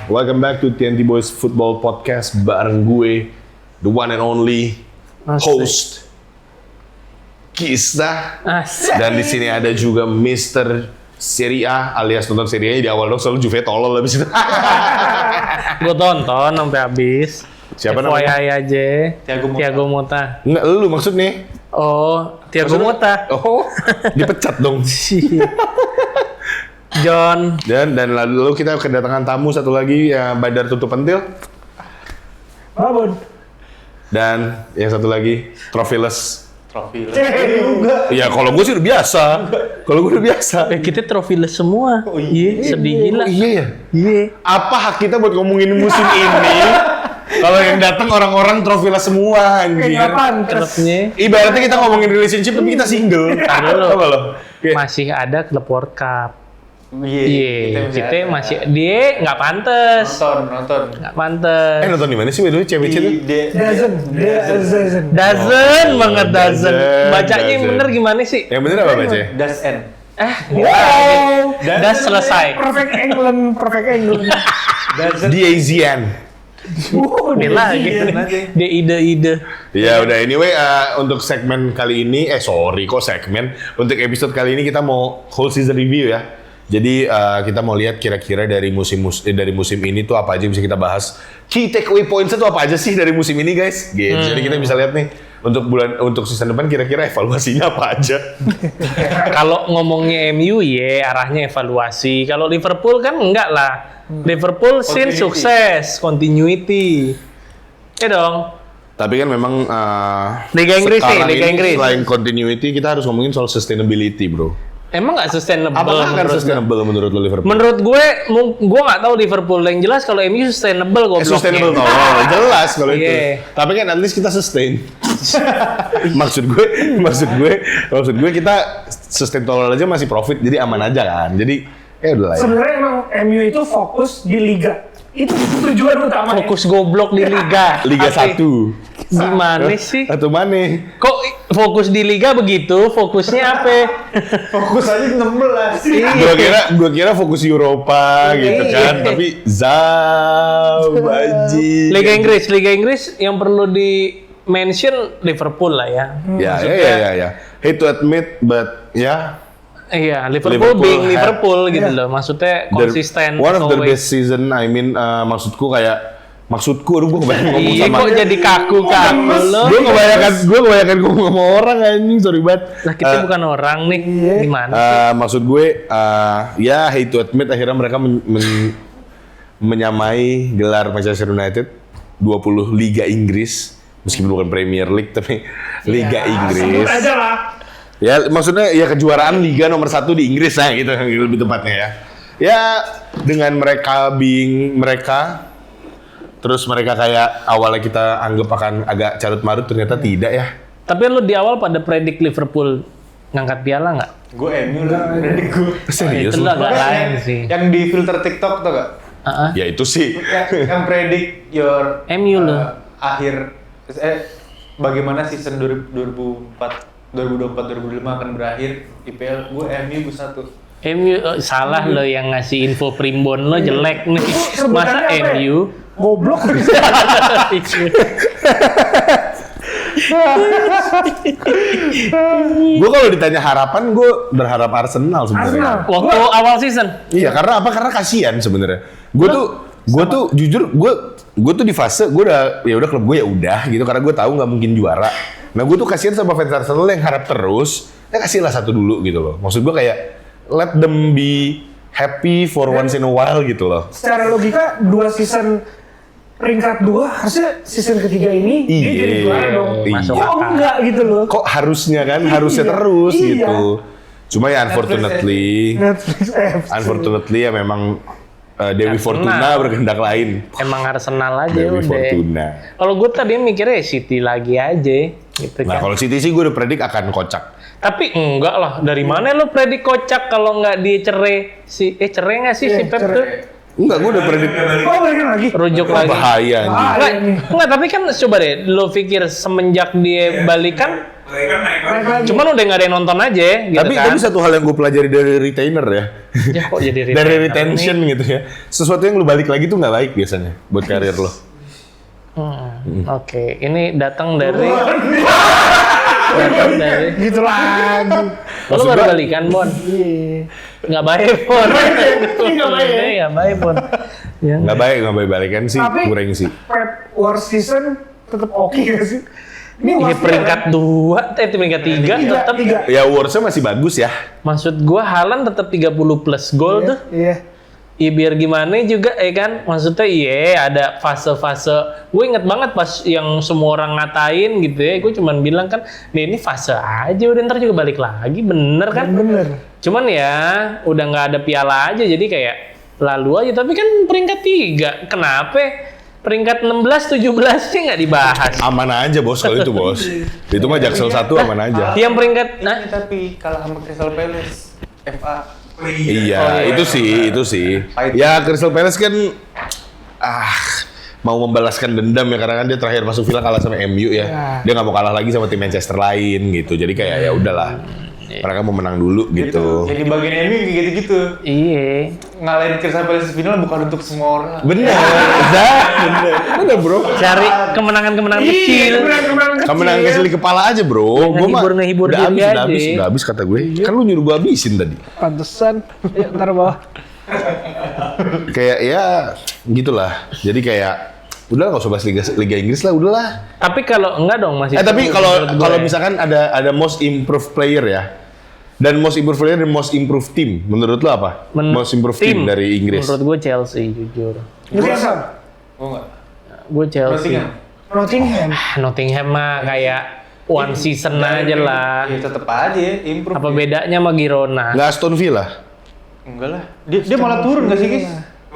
Welcome back to TNT Boys Football Podcast bareng gue, the one and only host Kista. Dan di sini ada juga Mr. Serie A alias nonton Serie A di awal dong, selalu Juve tolol abis itu. Gue tonton sampai habis. Siapa namanya? FYI aja. Thiago Motta. Enggak, lu maksudnya? Oh, Thiago Motta. Oh, dipecat dong. John. Dan lalu kita kedatangan tamu satu lagi ya, Badar Tutup Pentil. Babon. Dan yang satu lagi Trophyless. Juga. Iya, kalau gue sih udah biasa. Kalau gue udah biasa. Kita Trophyless semua. Iya, sedih gila. Oh, iya ya. Iya. Apa hak kita buat ngomongin musim ini? Kalau yang datang orang-orang Trophyless semua anjir. Klubnya Ibaratnya kita ngomongin relationship tapi kita single. Apa lo? masih ada klub World Cup. Iya, Iya, kita masih dia nggak pantes. nonton. Nggak pantes. Nonton di mana sih dulu CBC tuh? Doesn't. Doesn't banget doesn't. Bacanya yang Doesn't. bener gimana sih? Yang bener apa baca? Das N. Das selesai. Perfect England. DAZN. Dia lagi. Dia ide-ide. Ya udah, anyway untuk segmen kali ini, kok segmen? Untuk episode kali ini kita mau whole season review ya. Jadi kita mau lihat kira-kira dari musim ini tuh apa aja yang bisa kita bahas. Key takeaway points itu apa aja sih dari musim ini guys? Gitu. Jadi kita bisa lihat nih untuk season depan kira-kira evaluasinya apa aja. Kalau ngomongnya MU ya arahnya evaluasi. Kalau Liverpool kan enggak lah. Liverpool sin sukses, continuity. Ya dong. Tapi kan memang Liga Inggris sekarang nih, Liga ini Inggris. selain continuity kita harus ngomongin soal sustainability, bro. Emang nggak sustainable? Apakah akan sustainable menurut lo Liverpool? Menurut gue nggak tahu Liverpool. Yang jelas kalau MU sustainable gobloknya. Sustainable jelas kalau itu. Yeah. Tapi kan at least kita sustain. maksud gue kita sustain total aja masih profit, jadi aman aja kan. Jadi udah lah ya. Sebenarnya emang MU itu fokus di liga. Itu tujuan utama. Fokus goblok di Liga. Liga Asli. 1. Gimana sih? Atau mana? Kok fokus di Liga begitu? Fokusnya apa? Fokus aja 16. Gua kira fokus Eropa gitu kan, tapi baji. Liga Inggris yang perlu di mention Liverpool lah ya. Ya. Hate to admit, but ya. Iya, Liverpool being Liverpool gitu loh. Maksudnya konsisten. One of the always. best season, I mean, maksudku, aduh gue kebanyakan ngomong Iya, sama. kok jadi kaku lo? Gue kebanyakan ngomong sama orang anjing, sorry banget. Lah kita bukan orang nih, gimana? Maksud gue, ya hate to admit akhirnya mereka menyamai gelar Manchester United 20 Liga Inggris, meskipun bukan Premier League tapi Liga Inggris. Sebut aja lah. Ya maksudnya ya kejuaraan Liga nomor 1 di Inggris lah gitu lebih tepatnya ya. Ya dengan mereka terus mereka kayak awalnya kita anggap akan agak carut marut, ternyata tidak ya. Tapi lu di awal pada predik Liverpool ngangkat piala nggak? Gue MU lah. Gue. Serius Itu lu? agak lain sih. Yang di filter TikTok tuh gak? Ya itu sih. Yang predik your MU lo. akhir bagaimana season 2024-2025 akan berakhir IPL. Gue MU gue 1. MU salah lo yang ngasih info primbon lo jelek nih. Masa Sebutannya apa ya? MU? Goblok. Gue kalau ditanya harapan, gue berharap Arsenal sebenarnya. Waktu awal season. Iya, karena apa? Karena kasihan sebenarnya. Gue tuh jujur gue tuh di fase gue udah klub gue ya udah gitu, karena gue tahu nggak mungkin juara. Nah gue tuh kasihan sama fans Arsenal yang harap terus. Ya kasihlah satu dulu gitu loh. Maksud gue kayak let them be happy for once in a while gitu loh. Secara logika 2 season peringkat 2 harusnya season ketiga ini dia jadi juara dong. Masuk Kok akal. enggak gitu loh. Kok harusnya kan? Harusnya terus Iya. gitu. Cuma ya unfortunately ya memang Dewi Arsenal. Fortuna berkehendak lain. Emang Arsenal aja Dewi udah. Fortuna. Kalau gue tadi mikirnya City lagi aja gitu Nah kan. kalau City sih gue udah predik akan kocak. Tapi enggak lah. Dari mana lo predik kocak kalau nggak dicerai cerai nggak sih si Pep tuh? Enggak, gue udah predik. Oh, balikin lagi. Rujuk lagi. Bahaya anjing. Enggak, tapi kan coba deh lo pikir semenjak dia balikan Naik lagi. Cuman udah nggak ada yang nonton aja, gitu kan? Tapi satu hal yang gue pelajari dari retainer ya, Ya kok jadi dari retainer retention nih? gitu ya, sesuatu yang lu balik lagi tuh nggak baik biasanya buat karir lo. Oke, ini datang dari Gitu lagi. lo baru balikan, Bon. Iya. Nggak baik, Bon. Nggak baik. Nggak baik, Bon. Ya. Nggak baik balikan sih, Tapi kurang sih. Pep worst season tetap oke gak sih? Ini Ini worst peringkat 2, peringkat 3 tetap. tiga. Ya Warsnya masih bagus ya. Maksud gua Haaland tetap 30 plus gol tuh. Iya. Ya biar gimana juga ya kan, maksudnya iya ada fase-fase. Gue inget banget pas yang semua orang ngatain gitu ya, gue cuman bilang kan, ini fase aja, udah ntar juga balik lagi, bener kan? Bener. Cuman ya udah nggak ada piala aja, jadi kayak lalu aja. Tapi kan peringkat 3, kenapa? Peringkat 16, 17 sih nggak dibahas. Aman aja bos kalau itu bos. Itu mah Jaksel 1 aman aja. Yang peringkat, nah, Ini tapi kalah sama Crystal Palace FA. Iya, itu sih. Ya Crystal Palace kan mau membalaskan dendam ya karena kan dia terakhir masuk final kalah sama MU ya. Dia nggak mau kalah lagi sama tim Manchester lain gitu. Jadi kayak ya udahlah. Mereka mau menang dulu gitu. Jadi bagian MU gitu-gitu. iya. Ngalahin Crystal Palace final bukan untuk semua orang. Bener, bener bro. Cari kemenangan-kemenangan kecil. Kemenangan kasih di kepala aja bro. Gua mah ngehibur udah diri habis, aja. udah habis kata gue. Kan lu nyuruh gue habisin tadi. Pantesan. Ya, ntar bawah. Kayak ya gitulah. Jadi kayak udah nggak usah bahas Liga Inggris lah, udahlah. Tapi kalau enggak dong masih. Tapi seru kalau menurut gue. kalau misalkan ada most improved player ya. Dan most improved player dan most improved team. Menurut lo apa? Most improved team dari Inggris. Menurut gue Chelsea jujur. Newcastle. Oh enggak. Gue Chelsea. Nottingham. Nottingham. Nottingham mah kayak one season aja lah. Ya tetep aja ya, improve. Apa bedanya sama Girona? Nggak Aston Villa. Enggak lah. Dia malah turun nggak sih, guys?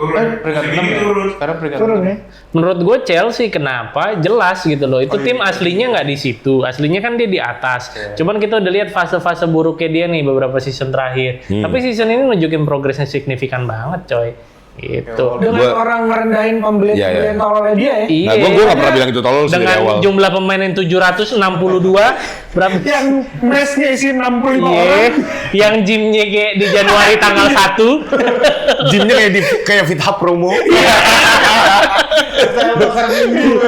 Peringkat 6 ya? Sekarang peringkat Turun 6. ya. Menurut gue Chelsea kenapa? Jelas gitu loh. Itu tim aslinya nggak di situ. Aslinya kan dia di atas. Cuman kita udah lihat fase-fase buruknya dia nih beberapa season terakhir. Tapi season ini nunjukin progresnya signifikan banget, coy. Gitu. Dengan Gua- orang merendahin Iya, pembelian tololnya dia ya. Iya. Nah, gue nggak pernah bilang itu tolol sih dari Dengan awal. jumlah pemain yang 762 berapa? Yang mesnya isi 65 Iya, orang. yang gymnya kayak di Januari tanggal 1. Gymnya kayak Fithab promo.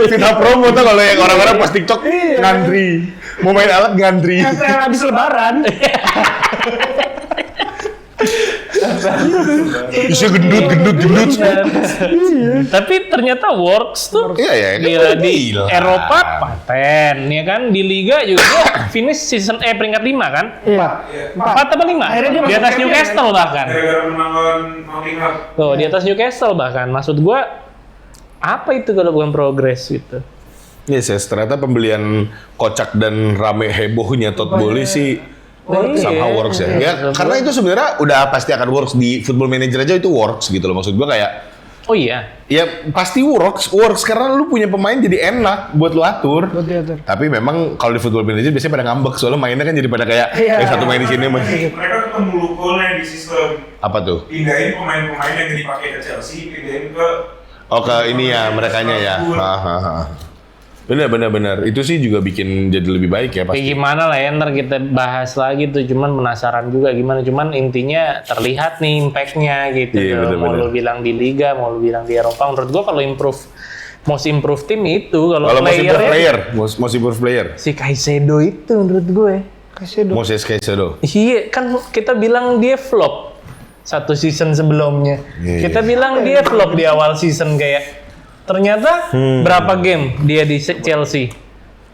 Fithab promo tuh kalau yang orang-orang pas TikTok ngantri. Mau main alat ngantri. Yang terakhir habis lebaran. Isinya gendut. Tapi ternyata works tuh. Iya ya. Gila, di Gila. Eropa paten, ya kan? Di Liga juga dia finish season peringkat 5 kan? Iya. 4 apa 5? Akhirnya dia Di masuk atas champion, Newcastle bahkan. Gara-gara menang lawan Nottingham. Tuh, di atas Newcastle bahkan. Maksud gua apa itu kalau bukan progres gitu? Yes, ternyata pembelian kocak dan rame hebohnya Todd Bowley sih somehow works ya. Ya, karena itu sebenarnya udah pasti akan works di Football Manager aja itu works gitu loh. Maksud gua kayak Oh iya. ya pasti works karena lu punya pemain jadi enak buat lu atur. Buat diatur. Tapi memang kalau di Football Manager biasanya pada ngambek soalnya mainnya kan jadi pada kayak satu main di sini mas. Mereka ketemu loophole-nya di sistem. Apa tuh? Pindahin pemain-pemain yang dipakai ke Chelsea, pindahin ke Oh ke ini ya merekanya ya. Benar. Itu sih juga bikin jadi lebih baik ya Ya pasti. gimana lah ya, ntar kita bahas lagi tuh, cuman penasaran juga gimana, cuman intinya terlihat nih impact-nya gitu. Iya, mau bener-bener. lu bilang di Liga, mau lu bilang di Eropa, menurut gua kalau most improve tim itu, kalau Kalau most improved playernya player, most improved player. si Caicedo itu menurut gue. Moses Caicedo. Iya, kan kita bilang dia flop satu season sebelumnya. Iya. Kita bilang dia flop di awal season kayak. Ternyata berapa game dia di Chelsea?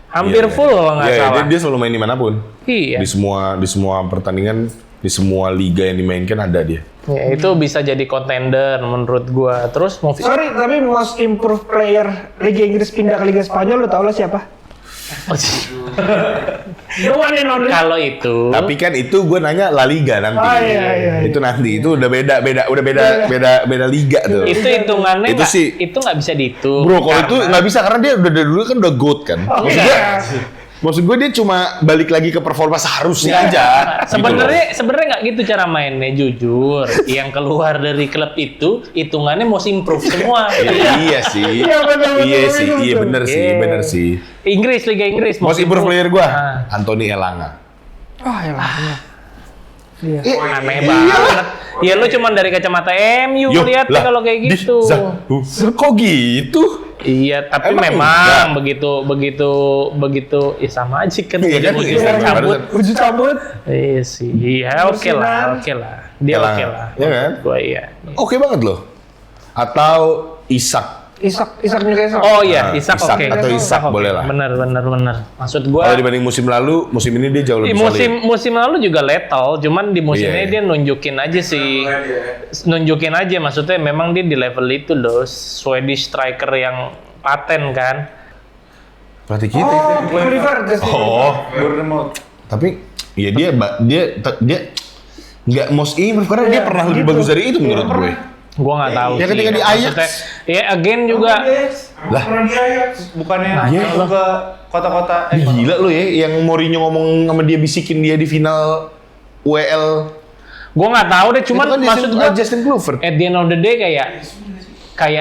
Hampir full kalau nggak Iya, salah. dia selalu main di manapun. Iya. Di semua pertandingan, di semua liga yang dimainkan ada dia. Ya, itu bisa jadi contender menurut gua. Terus mau Sorry, tapi most improved player Liga Inggris pindah ke Liga Spanyol, lu tau lah siapa? The one and only. kalau itu Tapi kan itu gue nanya La Liga nanti. Oh, iya. Itu nanti itu udah beda liga tuh. itu hitungannya Itu sih. itu nggak bisa dihitung. Bro, kalau itu karena- nggak bisa karena dia udah dari dulu kan udah GOAT kan. Oh, Maksudnya iya. Maksud gue dia cuma balik lagi ke performa seharusnya aja. Sebenarnya nggak gitu cara mainnya, jujur. Yang keluar dari klub itu hitungannya most improve semua. Iya sih. Iya bener sih. Liga Inggris. Most improve player gue, Ah. Anthony Elanga. Iya. Aneh banget. Ya lu cuma dari kacamata MU lihatnya kalau kayak gitu. Kok gitu? Iya, tapi Emang memang begitu ya sama aja kan. Iya kan, Ujung-ujungnya iya, cabut. Uji cabut. Iya sih. Iya, oke lah. Dia Elanga. oke lah. Iya kan? Gua iya. Oke banget loh. Atau Isak. Isak Newcastle. Oh iya, Isak oke. Atau Isak oke. boleh lah. Bener. Maksud gua Kalau dibanding musim lalu, musim ini dia jauh lebih solid. musim lalu juga lethal, cuman di musim Iya, ini dia nunjukin aja sih. Nunjukin aja, maksudnya memang dia di level itu loh, Swedish striker yang paten kan. Berarti kita. Oh, Oliver. Oh, Bournemouth. tapi ya dia nggak most improve karena dia pernah lebih bagus dari itu menurut gue. Gua nggak tahu Ya sih. ketika di Ajax. Maksudnya, ya again juga. Lah. Pernah di Ajax. Bukannya Iya. masuk ke kota-kota Gila lu ya, yang Mourinho ngomong sama dia bisikin dia di final WL. Gua nggak tahu deh, cuman Itu kan maksud gua Justin Kluivert. at the end of the day kayak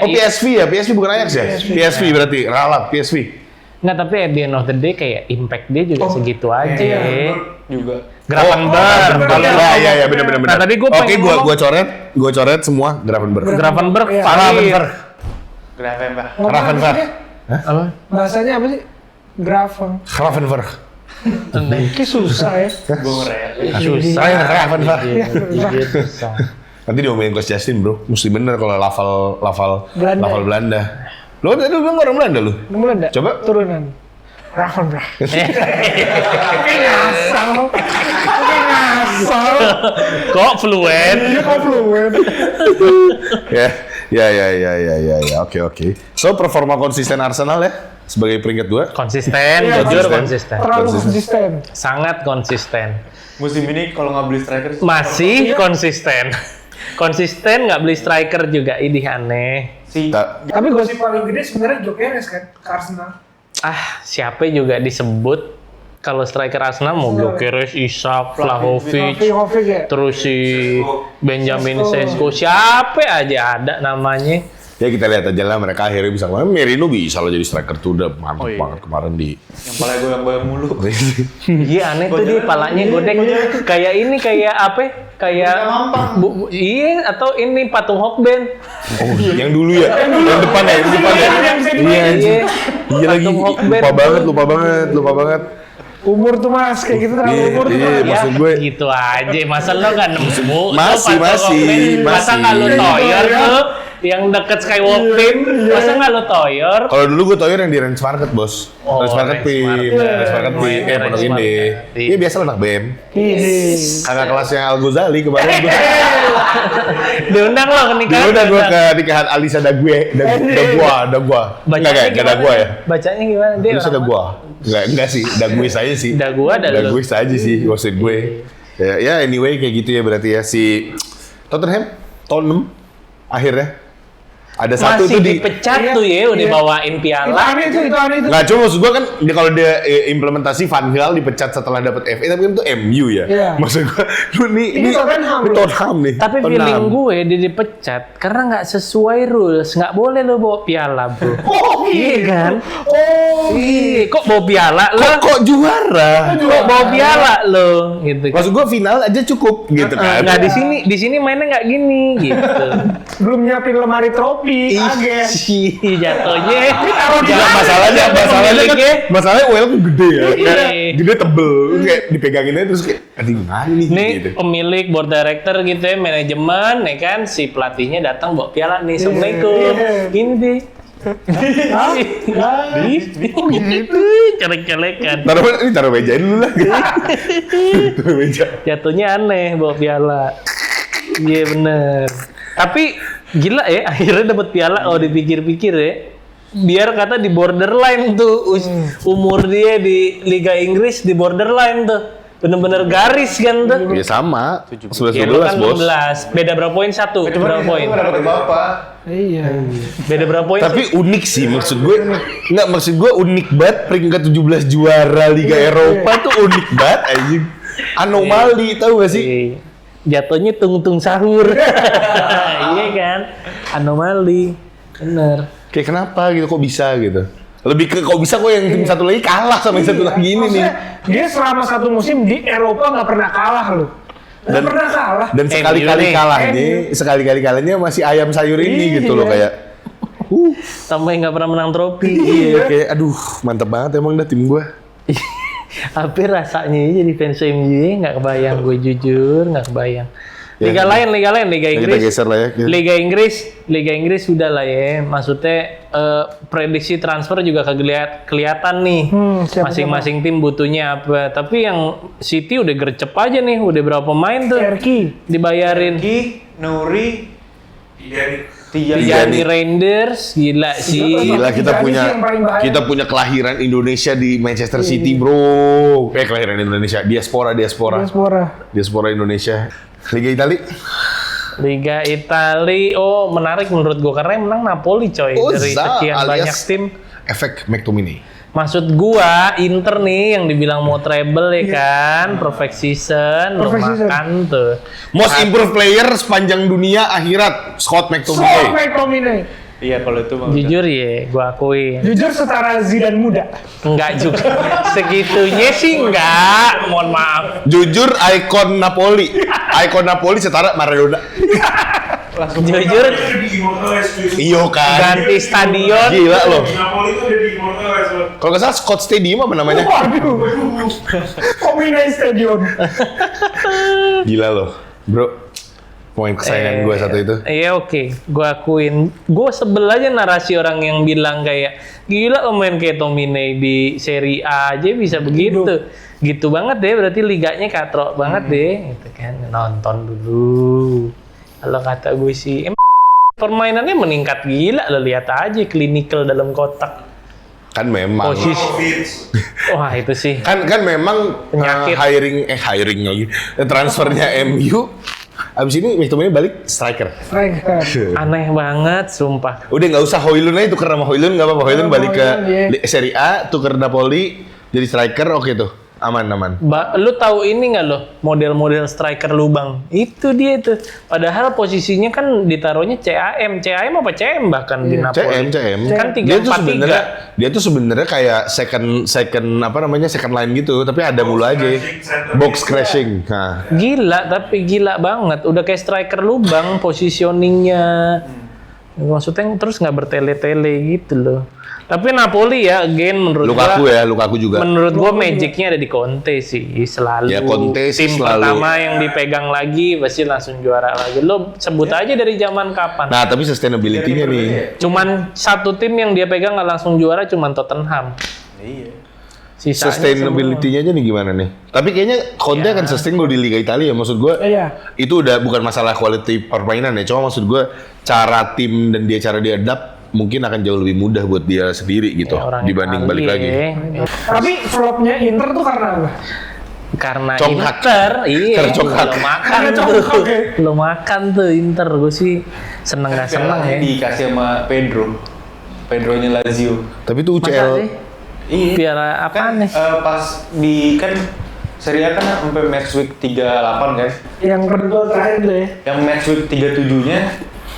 Oh PSV ya, PSV bukan Ajax ya? PSV berarti, ralat PSV. nggak, tapi at the end of the day kayak impact dia juga segitu aja. juga. Gravenberg. Ya, benar. Nah, tadi gua Oke, pengen gua coret semua Gravenberg. Gravenberg Iya. valid. Gravenberg. Gravenberg. Apa? Bahasanya apa sih? Gravenberg. Kayak susah ya. Susah. Gravenberg. Iya, susah. Nanti diomelin Coach Justin, Bro. Mesti bener kalau lafal Belanda. Lo tadi lu bilang orang Belanda lu? Belanda. Coba. Turunan. Gravenberg. Kok fluent? Dia kok fluent. Ya. Oke. So performa konsisten Arsenal ya sebagai peringkat 2. Konsisten, Iya, jujur konsisten. konsisten. Terlalu konsisten. Sangat konsisten. Musim ini kalau nggak beli striker Masih konsisten. Konsisten nggak beli striker juga, ini aneh. si Tapi gosip paling gede sebenarnya Gyökeres kan ke Arsenal. Siapa juga disebut kalau striker Arsenal mau Gyökeres, Isak, Vlahovic, Vlahovic ya. terus si Benjamin Sesko, siapa aja ada namanya. Ya kita lihat aja lah mereka akhirnya bisa kemarin. Merino bisa lah jadi striker tuh udah mantap banget kemarin di. yang paling goyang-goyang mulu. Iya aneh tuh dia palanya godek kayak apa? Kayak iya atau ini patung Hokben. Oh, yang dulu ya, yang depan ya. Iya, Iya. iya lagi. Patung Hokben. Lupa banget. Umur tuh mas, kayak gitu terlalu umur tuh. Iya, Mas. maksud gue. Gitu aja, masa lo nggak nemu? Masih. Masa nggak lo toyor tuh? Yang deket Skywalk Team, masa nggak lo toyor? Kalau dulu gue toyor yang di Range Market, Bos. Oh, Range Market Range Pim, Market. Range Market Pim, Range Pondok Indah. Market. Iya biasa lah anak BM. Iya. Kakak kelasnya Al Ghazali kemarin gue. Diundang lo ke nikahan. Dia udah gue ke nikahan Alisa Dagua. Enggak Dagua ya. Bacanya gimana? Dia Alisa orang Dagua. Enggak sih, Daguis aja sih. Dagua dan lo. Daguis aja sih maksud gue. Ya anyway kayak gitu ya berarti ya si Tottenham akhirnya ada satu Masih tuh di dipecat tuh ya, udah Iya. dibawain Itu piala. aneh itu. nggak cuma maksud gue kan kalau dia implementasi Van Gaal dipecat setelah dapat FA tapi kan itu MU ya. Iya. Maksud gue lu Ini Tottenham loh. Tottenham nih. Tapi Tottenham. feeling gue dia dipecat karena nggak sesuai rules, nggak boleh lo bawa piala bro. Iya kan? Oh, Iya, kok bawa piala lo? Kok juara? Kok bawa piala lo? Gitu kan? Maksud gue final aja cukup gitu kan. Nggak di sini mainnya nggak gini gitu. belum nyiapin lemari trofi. Kaget. Jatuhnya. Nggak, masalahnya UEL tuh gede ya, kayak Iya. gede tebel, kayak dipegangin aja terus kayak, aduh gimana nih Nih gitu. pemilik, board director gitu ya, manajemen, ya kan, si pelatihnya datang bawa piala nih, assalamualaikum, gini deh. Gitu, colek-colekan. Taruh mejain dulu lah. Taruh meja. Jatuhnya aneh bawa piala. Iya bener. Tapi gila ya, akhirnya dapat piala. Oh dipikir-pikir ya, biar kata di borderline tuh umur dia di Liga Inggris di borderline tuh. Bener-bener garis kan tuh. Ya sama. Ya lu 11-12 kan bos. 16. Beda berapa poin? Satu. Berapa poin? Dapat bapak. Iya. Beda berapa poin? Tapi unik sih maksud gue. Nggak, maksud gue unik banget peringkat 17 juara Liga Eropa tuh unik banget anjing. Anomali tahu gak sih? Jatuhnya tung-tung sahur. Iya kan? Anomali. Bener. Kayak kenapa gitu, kok bisa gitu. Lebih ke kok bisa kok yang tim satu lagi kalah sama yang satu lagi ini nih. Maksudnya, dia selama satu musim di Eropa nggak pernah kalah loh. Nggak pernah kalah. Dan sekali-kali MU nih. kalahnya, sekali-kali kalahnya masih ayam sayur ini gitu loh kayak. Sama yang nggak pernah menang trofi. Iya, kayak aduh mantep banget emang dah tim gua. Apa rasanya jadi fans MU ya? Nggak kebayang, gue jujur nggak kebayang. Liga lain, Liga Kita Inggris. geser lah ya. Liga Inggris sudah lah ya. Maksudnya prediksi transfer juga kelihatan nih. Masing-masing tim butuhnya apa. Tapi yang City udah gercep aja nih. Udah berapa pemain tuh Cherki. dibayarin. Nuri, Tijani Reinders, gila sih. Gila kita Tijani punya sih yang paling bahaya. kita punya kelahiran Indonesia di Manchester City, bro. Kelahiran Indonesia, diaspora Indonesia. Liga Italia. Liga Itali, oh menarik menurut gua karena menang Napoli coy dari sekian banyak tim. Efek McTominay. Maksud gua Inter nih yang dibilang mau treble ya kan, perfect season, lo makan tuh. Most improved player sepanjang dunia akhirat Scott McTominay. McTominay. iya kalau itu mah. Jujur ya, gua akuin. Jujur setara Zidane muda. Enggak juga. Segitunya sih enggak, mohon maaf. Jujur ikon Napoli. Ikon Napoli setara Maradona. Jujur di Immortalize. Iyo kan. ganti stadion. Gila loh. Di Napoli tuh udah di Immortalize loh. Kalau nggak salah Scott Stadium apa namanya? Waduh. Tominay Stadion. Gila loh, bro. Poin kesayangan gue satu itu. Iya oke, gua akuin. Gua sebel aja narasi orang yang bilang kayak gila pemain kayak Tominay di Serie A aja bisa begitu. Gitu banget deh, berarti liganya katrok banget deh. Gitu kan, nonton dulu. Kalau kata gue sih, permainannya meningkat gila. Lo lihat aja clinical dalam kotak. Kan memang. Posisi. Wah itu sih. Kan memang Penyakit. hiring lagi. Transfernya MU. Abis ini McTominay balik striker. Striker. Aneh banget, sumpah. Udah nggak usah Højlund aja tuker sama Højlund nggak apa-apa. Højlund balik ke Højlund, Serie A, tuker Napoli jadi striker, oke tuh. Aman. Lu tahu ini nggak lo model-model striker lubang? Itu dia tuh. Padahal posisinya kan ditaruhnya CAM apa CM bahkan di Napoli. CM. Kan Dia tuh 3-4-3. dia tuh sebenarnya kayak second apa namanya second line gitu, tapi ada mulu aja. Box crashing. Nah. Gila banget. Udah kayak striker lubang positioningnya. Maksudnya terus nggak bertele-tele gitu loh. Tapi Napoli ya, again menurut Lukaku juga. Menurut gua magicnya ada di Conte sih selalu. Ya, Conte sih tim selalu. pertama yang dipegang lagi pasti langsung juara lagi. Lo sebut aja dari zaman kapan? Nah, tapi sustainability-nya nih. Cuman satu tim yang dia pegang nggak langsung juara, cuman Tottenham. Iya. Sisanya Sustainability-nya aja nih gimana nih? Tapi kayaknya Conte akan sustain kalau di Liga Italia ya. Maksud gue, Iya. itu udah bukan masalah quality permainan ya. Cuma maksud gue, cara tim dan cara dia adapt mungkin akan jauh lebih mudah buat dia sendiri gitu. Ya, orang dibanding Itali balik ya. lagi. Tapi flopnya Inter tuh karena apa? Karena Congkak. Inter, iya. Karena congkak. Lo makan Karena tuh. congkak, ya. Lo makan tuh Inter. Gue sih seneng nggak seneng ya. Dikasih sama Pedronya Lazio. Tapi itu Masa UCL. sih? Iya. Piala apaan nih? Pas di kan Serie A kan sampai match week 38 kan. Yang kedua terakhir tuh ya. Yang match week 37-nya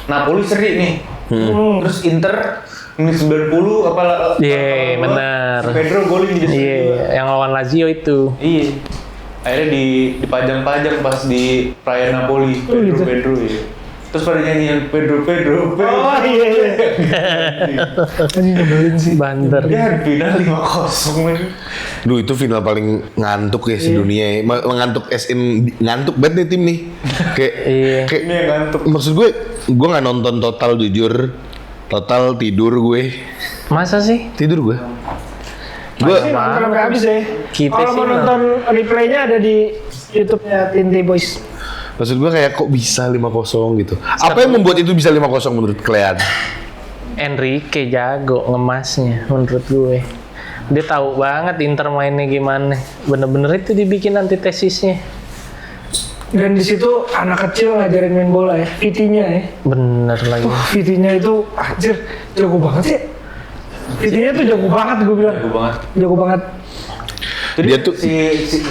Napoli seri nih. Terus Inter menit 90 apa Iya, benar. Pedro golin di Iya, yang lawan Lazio itu. Iya. Akhirnya dipajang-pajang pas di perayaan Napoli. Pedro iya. Terus pada nyanyian Pedro. Oh iya. Anjing nyebelin sih. Banter. Ya final 5-0 men. Duh, itu final paling ngantuk ya sedunia ya. Ngantuk ngantuk banget nih tim nih. Kayak kayak Ini yang ngantuk. maksud gue nggak nonton total jujur. Total tidur gue. Masa sih? Tidur gue. Gue Pasti nonton sampai habis ya. Kita Kalau sih mau nonton replaynya ada di YouTube-nya Tinte Boys. maksud gue kayak kok bisa 5-0 gitu. Apa yang membuat itu bisa 5-0 menurut kalian? Enrique jago ngemasnya menurut gue. Dia tahu banget Inter mainnya gimana. Bener-bener itu dibikin antitesisnya. Dan di situ anak kecil ngajarin main bola ya, Vitinya ya. Bener lagi. Vitinya itu anjir jago banget sih. Vitinya tuh jago banget gue bilang. Jago banget. Jadi Dia tuh- si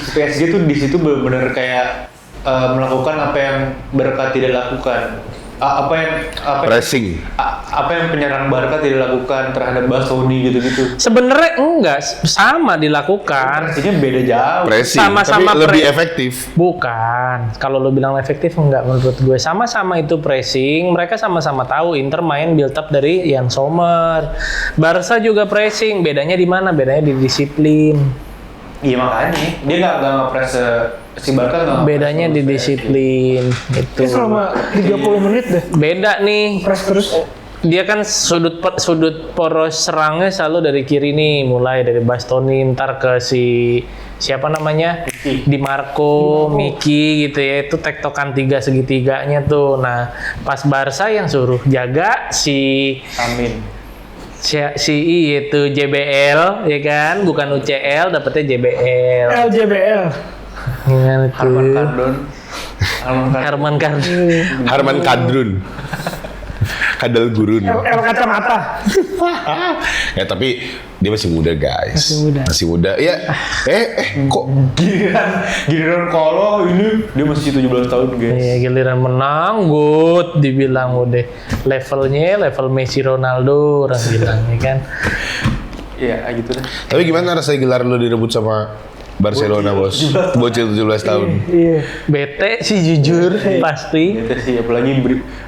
PSG tuh di situ benar-benar kayak melakukan apa yang Barca tidak lakukan. Apa Pressing. apa yang penyerang Barca tidak lakukan terhadap Bastoni gitu-gitu. Sebenarnya enggak sama dilakukan. Artinya beda jauh. Pressing, Sama-sama tapi lebih pre- efektif. Bukan. Kalau lo bilang efektif enggak menurut gue. Sama-sama itu pressing. Mereka sama-sama tahu Inter main build up dari Jan Sommer. Barca juga pressing. Bedanya di mana? Bedanya di disiplin. Iya makanya dia nggak ngepres si Barca nggak. Bedanya di disiplin Ini gitu. selama 30 menit deh. Beda nih. Press terus. Dia kan sudut poros serangnya selalu dari kiri nih, mulai dari Bastoni ntar ke siapa namanya Di Marco, Miki gitu ya, itu tektokan tiga segitiganya tuh. Nah pas Barca yang suruh jaga si itu JBL ya kan, bukan UCL, dapetnya JBL. LJBL. Gimana tuh? Harman Kardon. Harman Kadrun. Kadal gurun. L kacamata. Ya tapi dia masih muda guys. Masih muda. Ya. Kok Giliran kalau ini dia masih 17 tahun guys. Iya, giliran menang, good, dibilang udah level Messi Ronaldo orang bilang ya kan. Iya gitu deh. Tapi gimana rasanya gelar lo direbut sama Barcelona bos? Bocil 17 tahun. Iya. Bete sih jujur pasti. Gitu sih, apalagi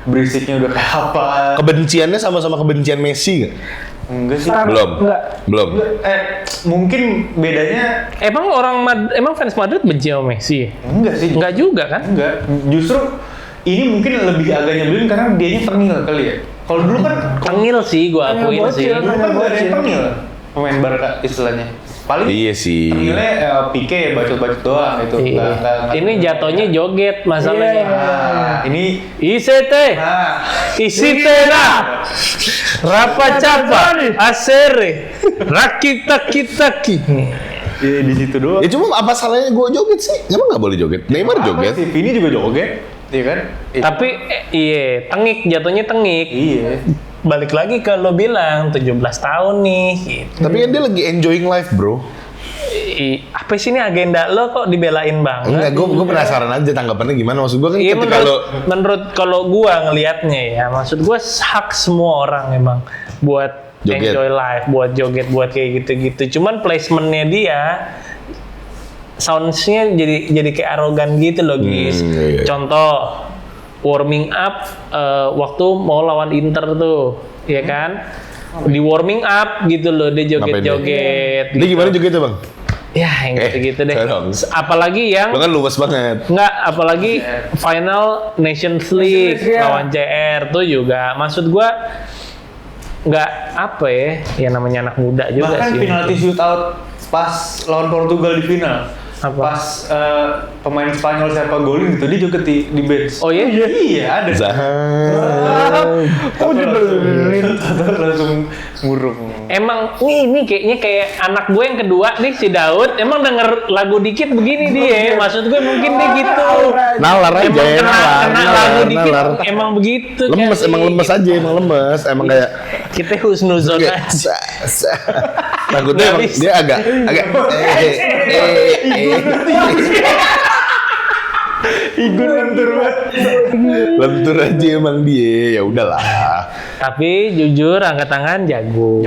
berisiknya udah kayak apa. Kebenciannya sama-sama kebencian Messi nggak? Enggak sih. Belum. Mungkin bedanya Emang fans Madrid benci sama Messi? enggak sih. Enggak juga kan? Enggak. Justru ini mungkin lebih agak nyebelin karena dianya tengil kali ya. Kalau dulu kan Tengil sih, gua akuin sih. dulu kan gak ada yang tengil pemain Barca istilahnya. Paling Iya sih. tengilnya Pique bacot-bacot doang itu. Iya. Ini jatuhnya joget masalahnya. Ini Isete, isitera, rapa capa, asere, rakita-kitaki. ya, di situ doang. Ya cuma apa salahnya gue joget sih? Emang nggak boleh joget? Neymar joget. Si Vini juga joget, iya kan? Tapi iya, tengik, jatuhnya tengik. Iya. Balik lagi ke lo bilang 17 tahun nih gitu. Tapi kan dia lagi enjoying life bro. Apa sih ini agenda lo kok dibelain banget? Enggak, gue penasaran aja tanggapannya gimana. Maksud gue kan Iya, ketika lo menurut kalau gua ngelihatnya ya, maksud gua hak semua orang emang buat Joget. enjoy life, buat joget, buat kayak gitu-gitu. Cuman placementnya dia sounds-nya jadi kayak arogan gitu loh, guys. Iya. Contoh warming up waktu mau lawan Inter tuh, ya kan? Di warming up gitu loh, dia joget-joget. Dia gimana jogetnya bang? Ya, yang gitu-gitu deh. tolong. Apalagi yang Lo kan luwes banget. Enggak, apalagi final Nations League lawan CR tuh juga. Maksud gua enggak apa ya namanya anak muda juga Bahkan sih. penalti shootout pas lawan Portugal di final. Apa? Pas pemain Spanyol siapa golin gitu dia joget di bench. Oh iya? Iya ada. Zahab. Oh dibelin. Langsung murung. Emang ini kayaknya kayak anak gue yang kedua nih si Daud emang denger lagu dikit begini dia. Maksud gue mungkin dia gitu. Nalar aja Emang ya, kena lagu dikit nalar. emang begitu. Lemes, kan, emang sih. lemes aja, emang lemes. Emang kayak Kita husnuzon kayak aja. takutnya emang Nggak bisa. dia agak Igun lentur banget. lentur aja emang dia. Ya udahlah. Tapi jujur angkat tangan jago.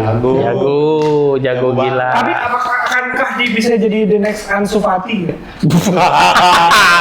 Jago gila. Tapi akankah dia bisa jadi the next Ansu Fati?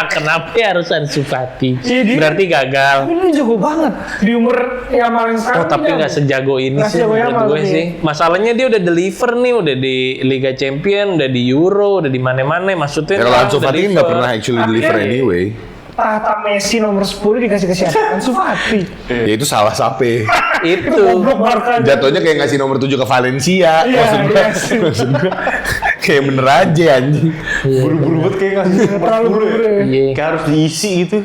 Kenapa ya harus Ansu Fati? Iya, dia- Berarti gagal. Tapi dia jago banget di umur Yamal yang sekarang. Oh, tapi dia nggak sejago ini Nggak sih sejago menurut Yamal gue sih. sih. Masalahnya dia udah deliver nih, udah di Liga Champion, udah di Euro, udah di mana-mana. Maksudnya Ya, kalau dia Ansu Fati deliver. nggak pernah actually Tapi deliver dia- anyway. tahta Messi nomor 10 dikasih ke siapa? Ansu Fati. Ya itu salah sape. Itu. Goblok Barca. Jatuhnya kayak ngasih nomor 7 ke Valencia. Iya, Maksud gua kayak bener aja anjing. Buru-buru banget kayak ngasih nomor Terlalu 10 ya. buru-buru ya. Iya. Kayak harus diisi gitu.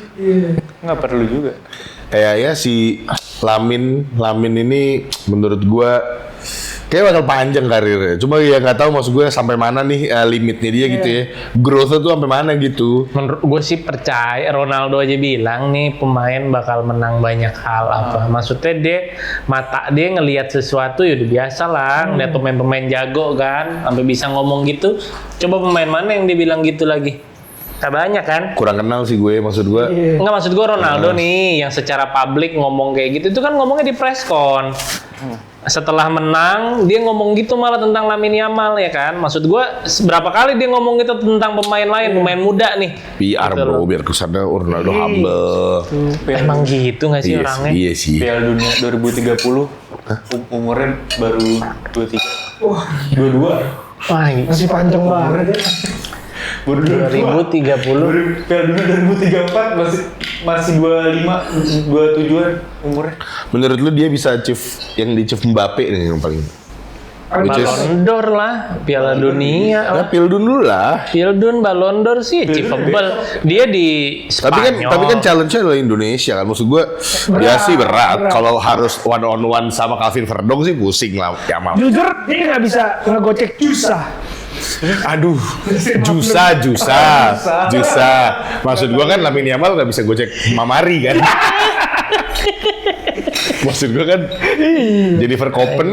Nggak perlu juga. Kayak ya si Lamin ini menurut gua Kayak bakal panjang karirnya. Cuma ya nggak tahu maksud gue sampai mana nih limitnya dia gitu ya. Growth-nya tuh sampai mana gitu. Menurut gue sih percaya, Ronaldo aja bilang nih pemain bakal menang banyak hal apa. Maksudnya dia mata dia ngelihat sesuatu ya udah biasa lah, ngeliat pemain-pemain jago kan, sampai bisa ngomong gitu. Coba pemain mana yang dia bilang gitu lagi? Gak banyak kan? Kurang kenal sih gue, maksud gue. Enggak, maksud gue Ronaldo nih yang secara publik ngomong kayak gitu itu kan ngomongnya di preskon. Setelah menang dia ngomong gitu malah tentang Lamine Yamal ya kan. Maksud gue berapa kali dia ngomong gitu tentang pemain lain, pemain muda nih. PR Gitu bro, loh. biar kesannya Ronaldo humble. Emang gitu nggak sih Iya orangnya? sih, iya sih. Piala Dunia 2030 umurnya baru 23. Wah, 22. Wah, Masih panjang banget ya. Baru 2030. Piala Dunia 2034 masih 25, 27-an umurnya. Menurut lu dia bisa achieve yang di-achieve Mbappe nih yang paling. Which is- Ballon d'Or lah, Piala Dunia Ya lah. Pildun dulu lah. Pildun, Ballon d'Or sih achievable. Dia di Spanyol. Tapi kan challenge-nya adalah Indonesia kan. Maksud gue ya sih berat. Kalau harus one on one sama Calvin Verdong sih pusing lah Yamal. Jujur dia nggak bisa ngegocek Jusa. Aduh, Jusa. Maksud gua kan Lamine Yamal nggak bisa gocek Mamari kan. Maksud gua kan Jennifer Koppen,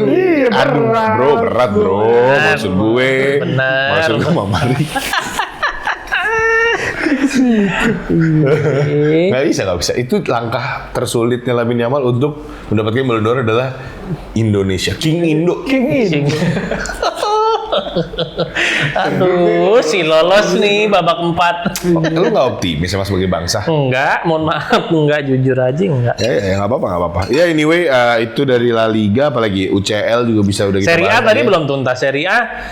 aduh bro berat bro. Maksud gue, Bener. maksud gua Mamari. Nggak bisa. Itu langkah tersulitnya Lamine Yamal untuk mendapatkan Ballon d'Or adalah Indonesia. King Indo. Sing. Aduh, si lolos nih babak 4. Lu nggak optimis sama sebagai bangsa? Enggak, mohon maaf, enggak, jujur aja enggak. Ya nggak apa-apa. Ya anyway, itu dari La Liga, apalagi UCL juga bisa udah kita Serie A bahas tadi ya. belum tuntas.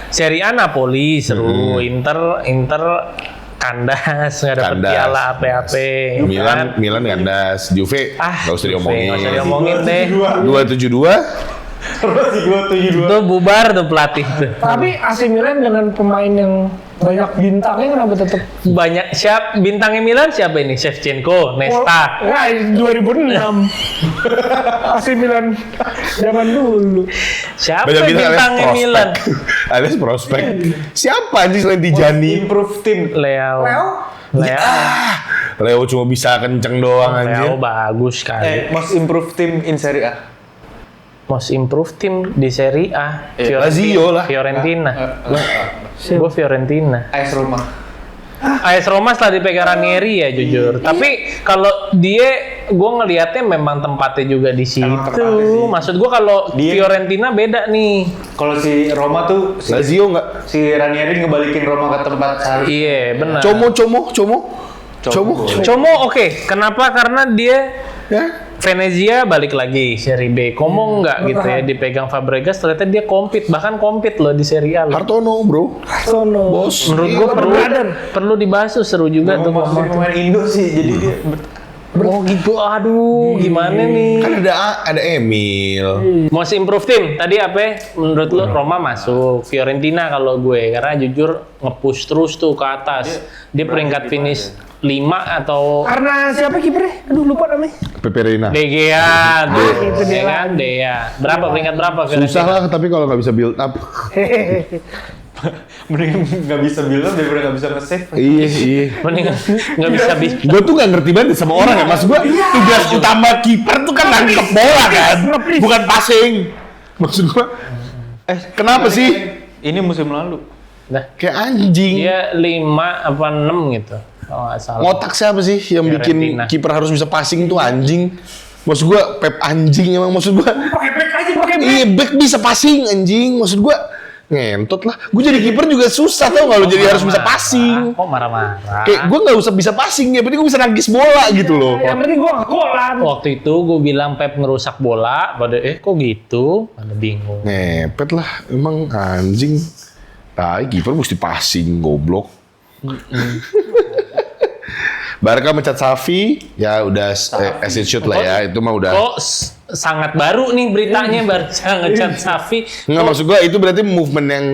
Serie A Napoli seru, Inter kandas, nggak dapet Kandas. piala apa-apa. Milan kandas, Juve nggak usah diomongin. Nggak usah diomongin deh. 272 Masih 272. Itu bubar tuh pelatih tuh. Tapi AC Milan dengan pemain yang banyak bintangnya kenapa tetap Banyak bintangnya Milan siapa ini? Shevchenko, Nesta. Nah, 2006. AC Milan zaman dulu. Siapa banyak bintang bintangnya Milan? alias prospek. Siapa anjing selain Tijani? Improve team. Leo. Leo cuma bisa kenceng doang Leo anjir. bagus kali. Most improved team in Serie A. Most improved team di Serie A. Lazio lah. Fiorentina. Gue Fiorentina. AS Roma. AS Roma setelah dipegang Ranieri ya jujur. Tapi kalau dia, gue ngelihatnya memang tempatnya juga di situ. tempatnya sih. Maksud gue kalau Dia- Fiorentina beda nih. Kalau si Roma tuh Lazio nggak? si Ranieri ngebalikin Roma ke tempat seharusnya. Iya benar. Como. Como oke. Kenapa? Karena dia Ya. Venezia balik lagi Serie B. Como enggak gitu ya dipegang Fabregas, ternyata dia compete loh di Serie A loh. Hartono bro. Sono. Bos. Menurut gue perlu dibahas tuh, seru juga tuh Mau masukin Como. pemain Indo sih, jadi dia Oh gitu, aduh gimana nih? Kan ada Emil. Most improve team tadi apa? Menurut lu Roma masuk, Fiorentina kalau gue karena jujur nge-push terus tuh ke atas. Dia peringkat finish 5 atau Karena siapa kipernya? Aduh lupa namanya. Pepe Reina. De Gea, itu tuh, dia ya kan Dea. Berapa peringkat berapa Fiorentina? Susah lah tapi kalau nggak bisa build up. mending nggak bisa bilang daripada nggak bisa nge-save. Iya. Mending nggak bisa Gue tuh nggak ngerti banget sama orang ya, mas gue tugas utama kiper tuh kan nangkep bola kan, bukan passing. Maksud gue, kenapa sih? Ini musim lalu. Nah, Kayak anjing. dia 5 apa 6 gitu. Kalau nggak salah. Ngotak siapa sih yang bikin Fiorentina. kiper harus bisa passing tuh anjing? Maksud gue Pep anjing emang, maksud gue. Pakai back aja, pakai back. Iya back bisa passing anjing, maksud gue ngentot lah. Gue jadi kiper juga susah tau nggak lo jadi harus bisa passing. Kok marah-marah? Kayak gue nggak usah bisa passing ya, berarti gue bisa nangkis bola gitu loh. Yang penting gua nggak golan. Waktu itu gue bilang Pep ngerusak bola, pada kok gitu? Pada bingung. Ngepet lah, emang anjing. Tai kiper mesti passing, goblok. Barca mencat Xavi, ya udah as it should lah ya, itu mah udah. Kok sangat baru nih beritanya Barca ngecat Xavi. Enggak, maksud gua itu berarti movement yang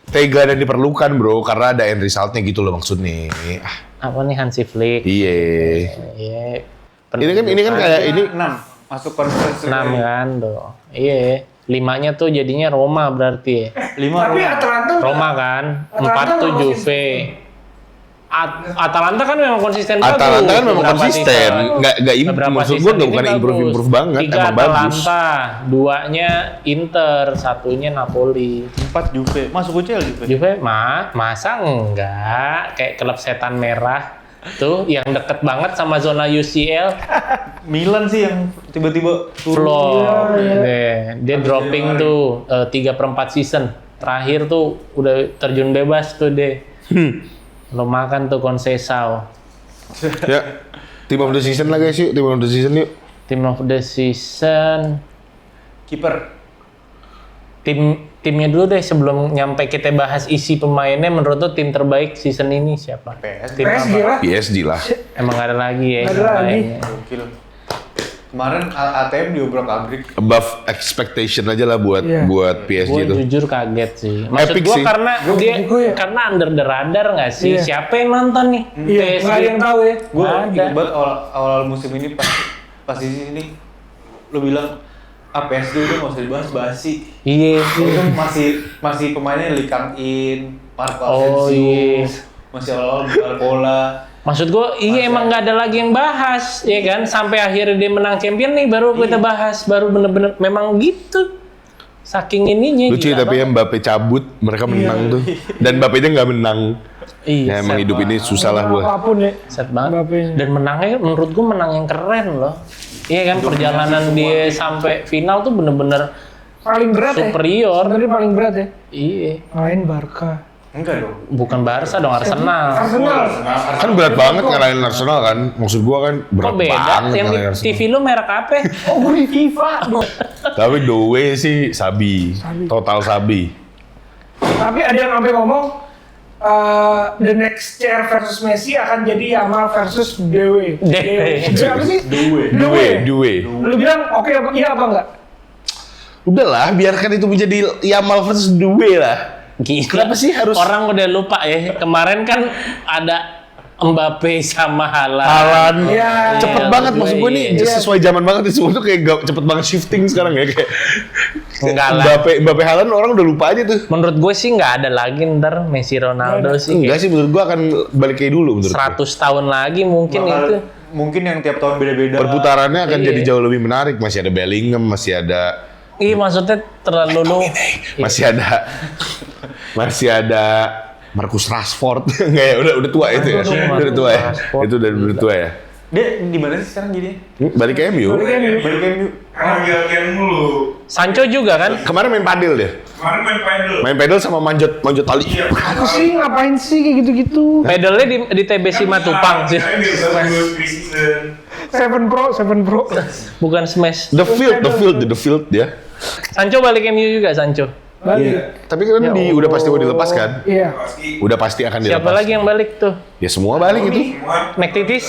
tega dan diperlukan bro, karena ada end resultnya gitu loh maksudnya. Apa nih Hansi Flick? Iya. Iya. Ini kan kayak ini 6 masuk konferensi. 6 kan tuh. Iya. 5-nya tuh jadinya Roma berarti ya. 5 Tapi Atalanta Roma kan, 4 Atalanta tuh nggak Juve. Atalanta kan memang konsisten bagus. Atalanta kan memang beberapa konsisten, season. nggak Beberapa maksud gue season nggak ini bukan bagus. improve banget, 3 emang bagus. Atalanta, 2-nya Inter, 1-nya Napoli. 4 Juve. Masuk UCL Juve. Juve masa enggak kayak klub setan merah tuh yang deket banget sama zona UCL. Milan sih yang tiba-tiba turun. Floor. Dia dropping tuh 3/4 season. Terakhir tuh udah terjun bebas tuh deh. Lo makan tuh Conceição. Ya, team of the season lah guys yuk, team of the season yuk. Team of the season. Kiper. Timnya dulu deh sebelum nyampe kita bahas isi pemainnya. Menurut lo tim terbaik season ini siapa? Tim PSG apa? lah. PSG lah. Emang gak ada lagi ya? Nggak ada yang lagi. lainnya. Gokil. Kemarin ATM diobrak-abrik. Above expectation aja lah buat Iya. buat PSG Gue tuh. jujur kaget sih. Maksud Epic gue sih. karena dia juga ya. karena under the radar nggak sih? Iya. Siapa yang nonton nih? Iya, nggak ada yang tahu ya. Gue Nggak ada. inget banget awal musim ini pas di sini lo bilang PSG udah nggak usah dibahas basi. Iya. Itu masih pemainnya Lee Kang In, Marco Oh, Asensio, iya. masih awal-awal Barcola. Maksud gue, iya emang nggak ada lagi yang bahas, ya kan? Sampai akhirnya dia menang champion nih, baru kita bahas, baru bener-bener memang gitu. Saking ininya. Lucu gila tapi ya banget. Mbappe cabut, mereka menang tuh. Dan Mbappe-nya nggak menang. Iya, Ya emang sad hidup ini susah lah gue. Apapun ya. Sad banget. Mbappe-nya. Dan menangnya menurut gue menang yang keren loh. Iya kan, perjalanan dia sampai final tuh bener-bener Paling berat ya. superior. Sebenarnya paling berat ya. Iya, Ngalahin Barca. Enggak dong. bukan Barca dong, Arsenal. Arsenal. Kan berat banget ngalahin Arsenal kan. Maksud gue kan berat Kok beda? banget Yang di ngalahin Arsenal. TV lu merek apa? Oh, gue di FIFA. Tapi the way sih Sabi. Total Sabi. Tapi ada yang sampai ngomong the next chair versus Messi akan jadi Yamal versus Dewe. Dewe. Siapa sih? Due. Lu bilang oke apa iya apa enggak? Udahlah, biarkan itu menjadi Yamal versus Due lah. Gila. Kenapa sih harus- Orang udah lupa ya. Kemarin kan ada Mbappe sama Haaland. Haaland. Iya. Cepet Iya, banget berdua, maksud gue nih iya. sesuai zaman banget nih, semua tuh kayak cepet banget shifting sekarang ya kayak Enggak lah. Mbappe Haaland orang udah lupa aja tuh. Menurut gue sih nggak ada lagi ntar Messi Ronaldo sih. Enggak sih menurut gue akan balik kayak dulu menurut gue. 100 tahun lagi mungkin itu. Mungkin yang tiap tahun beda-beda. Perputarannya akan Iya. jadi jauh lebih menarik. Masih ada Bellingham, masih ada Iya maksudnya terlalu lu. masih ada Marcus Rashford. Enggak ya, udah tua itu ya. Udah tua ya. Rashford. Itu udah tua ya. Dia di mana sih sekarang jadi? Balik ke MU. Balik ke MU. Karena lagi-lagian mulu. Sancho juga kan? Kemarin main padel dia. Kemarin main paddle. Main padel sama manjat tali. Iya. Aku sih ngapain sih kayak gitu-gitu? Pedalnya di TB Simatupang sih. Saya bisa dulu season. 7 Pro. Bukan Smash. The field dia. Sancho balik MU juga Sancho. Balik. Tapi kan udah pasti mau dilepas kan? Iya. Pasti. Udah pasti akan dilepas. Siapa lagi yang balik tuh? Ya semua balik itu. Semua. McTitis?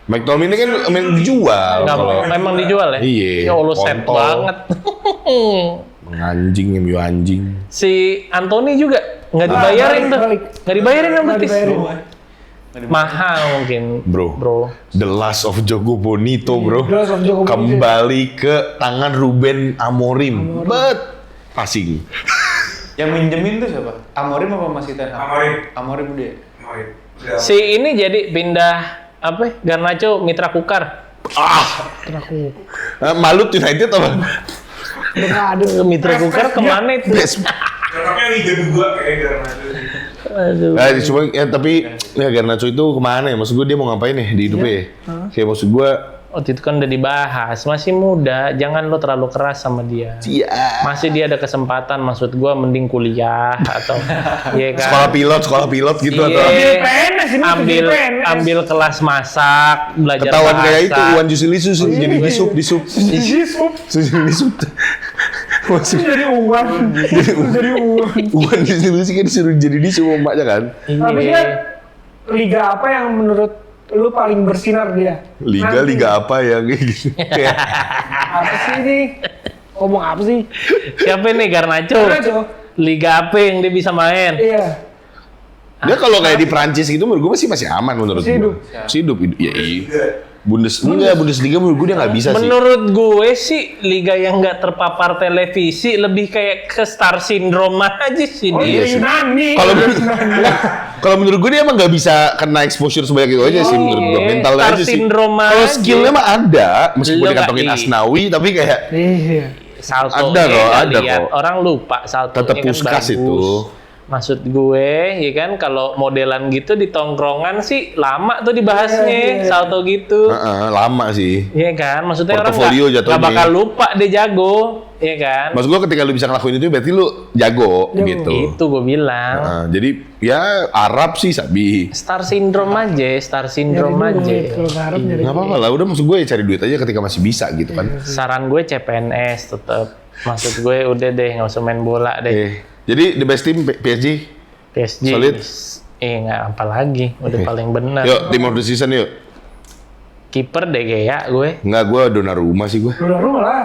McTominay ini kan main dijual. Nggak, Kalau memang dijual ya? Iya, Ya Allah set kontol. banget. anjing MU anjing. Si Anthony juga nggak dibayarin tuh. balik. Nggak dibayarin sama Nggak Betis. dibayarin. Mahal mungkin. Bro. The last of Jogo Bonito, bro. The last of Jogo Bonito. Kembali ke tangan Ruben Amorim. Passing. Yang minjemin tuh siapa? Amorim apa masih Ten Hag? Amorim. Amorim udah. Kemarin. Udah. Si ini jadi pindah apa? Garnacho Mitra Kukar. Malut United apa? Udah nggak ada. Mitra Kukar kemana itu? Cocoknya Liga 2 kayak karena itu. Aduh. Cuma ya, tapi ya Garnacho itu kemana ya? Maksud gue dia mau ngapain ya di hidupnya ya? Kayak maksud gue Waktu itu kan udah dibahas, masih muda, jangan lo terlalu keras sama dia. ya Masih dia ada kesempatan, maksud gua mending kuliah atau iya kan. sekolah pilot gitu Iya. atau PNS ini ambil PNS. ambil kelas masak, belajar ketahuan bahasa. kayak itu Wan Jusilisu jadi disup Itu jadi uang. Jadi uang. Wan Jusilisu kan disuruh jadi disup sama emaknya kan. Tapi Iya. dia liga apa yang menurut lu paling bersinar dia? Nanti. Liga apa ya kayak gitu. Apa sih ini? Ngomong apa sih? Siapa nih Garnacho? Garnacho. Liga apa yang dia bisa main? Iya. Dia kalau kayak di Prancis gitu menurut gue masih aman menurut Masih gue. hidup. Masih hidup. Ya iya. Bundesliga menurut gue dia nggak bisa sih. Menurut gue sih liga yang nggak terpapar televisi lebih kayak ke star syndrome aja sih Oh dia. iya Yunani. Kalau kalau menurut gue dia emang nggak bisa kena exposure sebanyak itu aja sih menurut gue. Iya, Mentalnya star aja sih. syndrome Kalau aja. skillnya mah ada, meskipun Lu dikantongin nggak Asnawi, tapi kayak Iya. Salto Ada kok, ada lihat. kok. Orang lupa saltonya tetap kan puskas bagus. itu. Maksud gue, ya kan kalau modelan gitu di tongkrongan sih lama tuh dibahasnya, salto gitu. Lama sih. Iya kan, maksudnya orang Portofolio nggak jatuhnya. bakal lupa dia jago, ya kan? Maksud gue ketika lu bisa ngelakuin itu berarti lu jago gitu. Itu gue bilang. Jadi ya Arab sih sabi. Star syndrome aja, star syndrome Nyari duit, aja. kalau ngarep nyari Nggak apa-apa lah, udah maksud gue ya cari duit aja ketika masih bisa gitu kan. Saran gue CPNS tetap. Maksud gue udah deh nggak usah main bola deh. Jadi the best team PSG. PSG. Solid. Nggak apa lagi, udah paling benar. Yuk, team of the season yuk. Kiper De Gea gue. Nggak, gue Donnarumma sih gue. Udah rumah lah.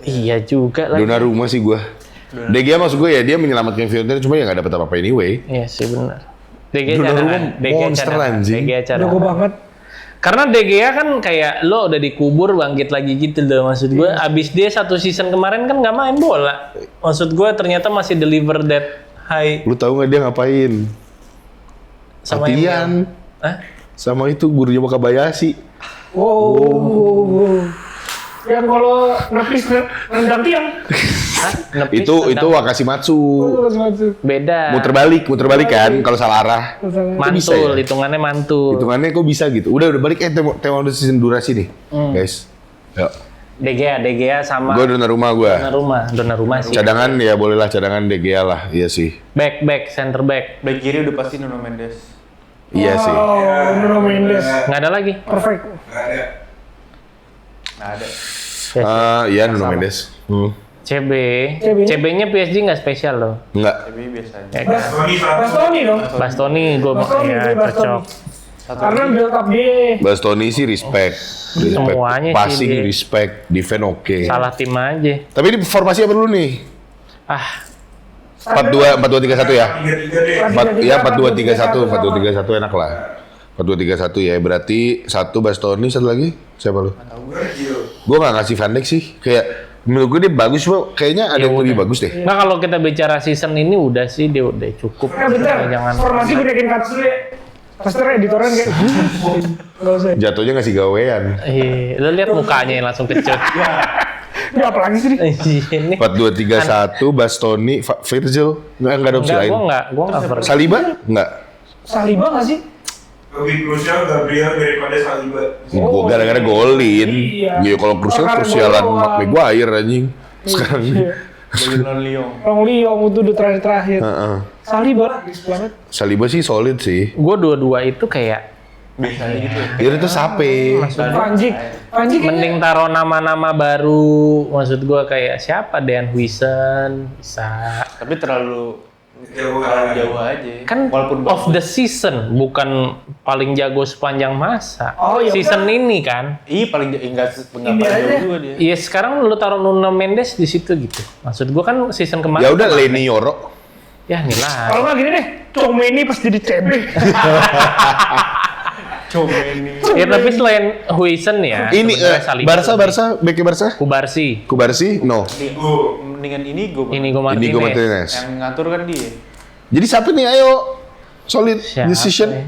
Iya juga lah. Donnarumma sih gue. De Gea maksud gue ya dia menyelamatkan Fiorentina cuma ya nggak dapat apa-apa anyway. Iya sih benar. De Gea Donnarumma cadangan. De Gea monster cadangan. anjing. De Gea Jago cadangan. banget. Karena De Gea kan kayak lo udah dikubur bangkit lagi gitu loh maksud gue. Abis dia satu season kemarin kan nggak main bola. Maksud gue ternyata masih deliver that high Lu tahu nggak dia ngapain? sama Latihan. Hah? Sama itu gurunya Wakabayashi. Wow. Yang kalau nepis rendang tiang. Hah? Nepis, Itu tendang. Wakashimatsu. beda. Muter balik kan kalau salah arah. bisa Mantul, ya? hitungannya mantul. Hitungannya kok bisa gitu. Udah balik tema udah season durasi nih. Guys. Yuk. De Gea sama Gue Donnarumma gue. Donnarumma sih. Cadangan ya bolehlah cadangan De Gea lah. Iya sih. Center back. Back kiri udah pasti Nuno Mendes. Iya sih. Oh, Nuno Mendes. Nggak ada lagi. Perfect. Nggak ada. Nah ada. Iya Nuno Mendes. CB. CB. CB-nya PSG nggak spesial loh. Enggak. Tapi biasanya. Ya kan? Bastoni dong. Bastoni gue Bastoni, ya Bastoni. cocok. Karena build up dia. Bastoni sih respect. Semuanya sih Passing dia. respect, defense oke. Salah tim aja. Tapi ini formasi apa dulu nih? Ah, 4-2 4-2-3-1 ya? 3-3 deh. Ya 4-2-3-1, 4-2-3-1 enak lah. 4-2-3-1 ya, berarti satu Bastoni, satu lagi siapa lu? Gue nggak ngasih Van Dijk sih, kayak menurut gue dia bagus, bro. Kayaknya ada yang lebih bagus deh. nah kalau kita bicara season ini udah sih dia udah cukup. Bentar. Jangan. Formasi gue bikin kata dulu ya. Pasti editoran kayak. Nggak usah. Jatuhnya ngasih gawean. Lo lihat mukanya yang langsung kecut. Ini apa lagi sih? Ini. 4-2-3-1 Bastoni, Virgil, nggak ada opsi Enggak, lain. gua nggak pernah. Saliba? Nggak. Saliba nggak sih? Lebih krusial Gabriel daripada Saliba. Gue gara-gara golin. Iya. Ya kalau krusialan Maguire anjing. Sekarang Bagi Lyon. Long Lyon itu udah terakhir. Heeh. Saliba bagus banget. Saliba sih solid sih. Gue dua-dua itu kayak Biasanya gitu. Dia itu sape. Panjik kayaknya. mending taruh nama-nama baru. Maksud gue kayak siapa? Dean Huijsen bisa. Tapi terlalu Jauh jauh aja. Kan walaupun of the season, bukan paling jago sepanjang masa. Oh, ya Season ini kan. Iya paling enggak Ini paling aja. jauh juga dia. Iya sekarang lu taruh Nuno Mendes di situ gitu. Maksud gua kan season kemarin. Ya udah Leni Yoro. Ya nilai. Kalau nggak gini deh, Comeni pas jadi CB. Coba ini. Ya tapi selain Huijsen ya. Ini sebenarnya Saliba Barca, bek Barca. Kubarsi. Kubarsi? No. Mendingan ini gue. Inigo Inigo Martinez. Martinez. Yang ngatur kan dia. Jadi siapa nih? Ayo. Solid Siapa decision. ya?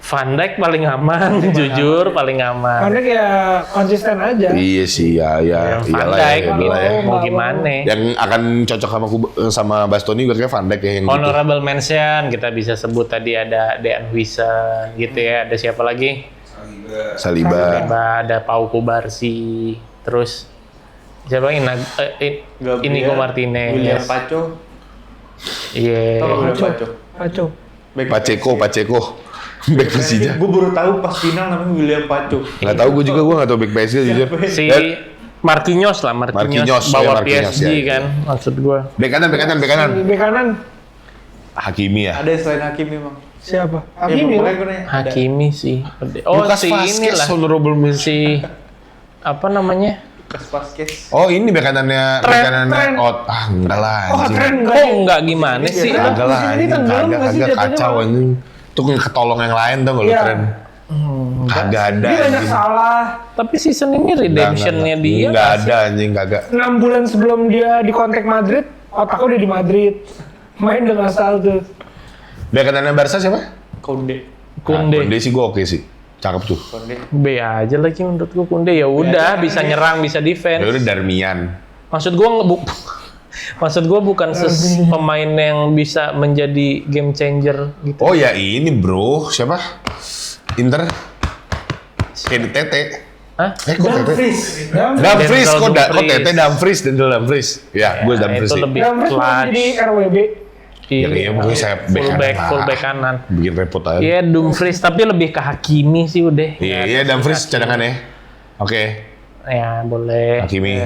Van Dijk paling aman, jujur paling aman. Karena kayak konsisten aja. Iya sih, ya Van iyalah Dijk ya, gitu, iyalah ya. mau gimana? Yang akan cocok sama Bastoni juga kayak Van Dijk ya yang gitu. Honorable mention kita bisa sebut tadi ada Dean Huijsen gitu ya. Ada siapa lagi? Saliba. Ada Pau Kubarsi. Terus siapa lagi? Gabriel, Inigo Martinez. William Paco. Iya. Tahu William Paco. Kacau. Paceko. Bek Persija. Gue baru tahu pas final namanya William Paco. Nggak tahu gue juga, gue nggak tahu bek PSG jujur. Si Dan Marquinhos lah, Marquinhos, bawa ya, Marquinhos, PSG ya. kan, maksud gua. bek kanan. Di bek kanan Hakimi ya. Ada selain Hakim memang. siapa? Ya, Hakimi makanya lah. gue nanya. Hakimi sih. Oh Lucas si Vazquez, inilah, honorable mention. si apa namanya? Lucas Vazquez. Oh ini bek kanannya, Tren. enggak lah Oh, anjing. keren enggak? Oh enggak gimana sih? Kagak lah Ini anjing, tenggelam nggak sih kagak jatuhnya, kacau Bang? anjing. Tuh ketolong yang lain dong kalau Iya. tren. Kagak ada. Dia banyak anjing. salah. Tapi season ini redemptionnya dia Nggak nggak ada anjing, kagak. 6 bulan sebelum dia dikontak Madrid, otaknya udah di Madrid. Main dengan Saldo. Bek kanannya Barca siapa? Konde. Kunde. Kunde sih gue oke sih. Cakep tuh. Konde. B aja lagi menurut gua Kunde ya udah bisa nyerang bisa Ya defense. udah Darmian. Maksud gua bukan pemain yang bisa menjadi game changer gitu. Oh ya ini bro, siapa? Inter. Kayak Tete. Hah? Kok Tete? Dumfries, Dumfries, kok Dumfries. Tete Denzel Dumfries. Ya, gue Dumfries itu sih. lebih malah clutch. jadi RWB. Ya iya, pokoknya saya back kanan lah. fullback kanan. Bikin repot aja. Iya Dumfries tapi lebih ke Hakimi sih udah. Iya, Dumfries cadangan ya. Oke, Ya boleh. Hakimi.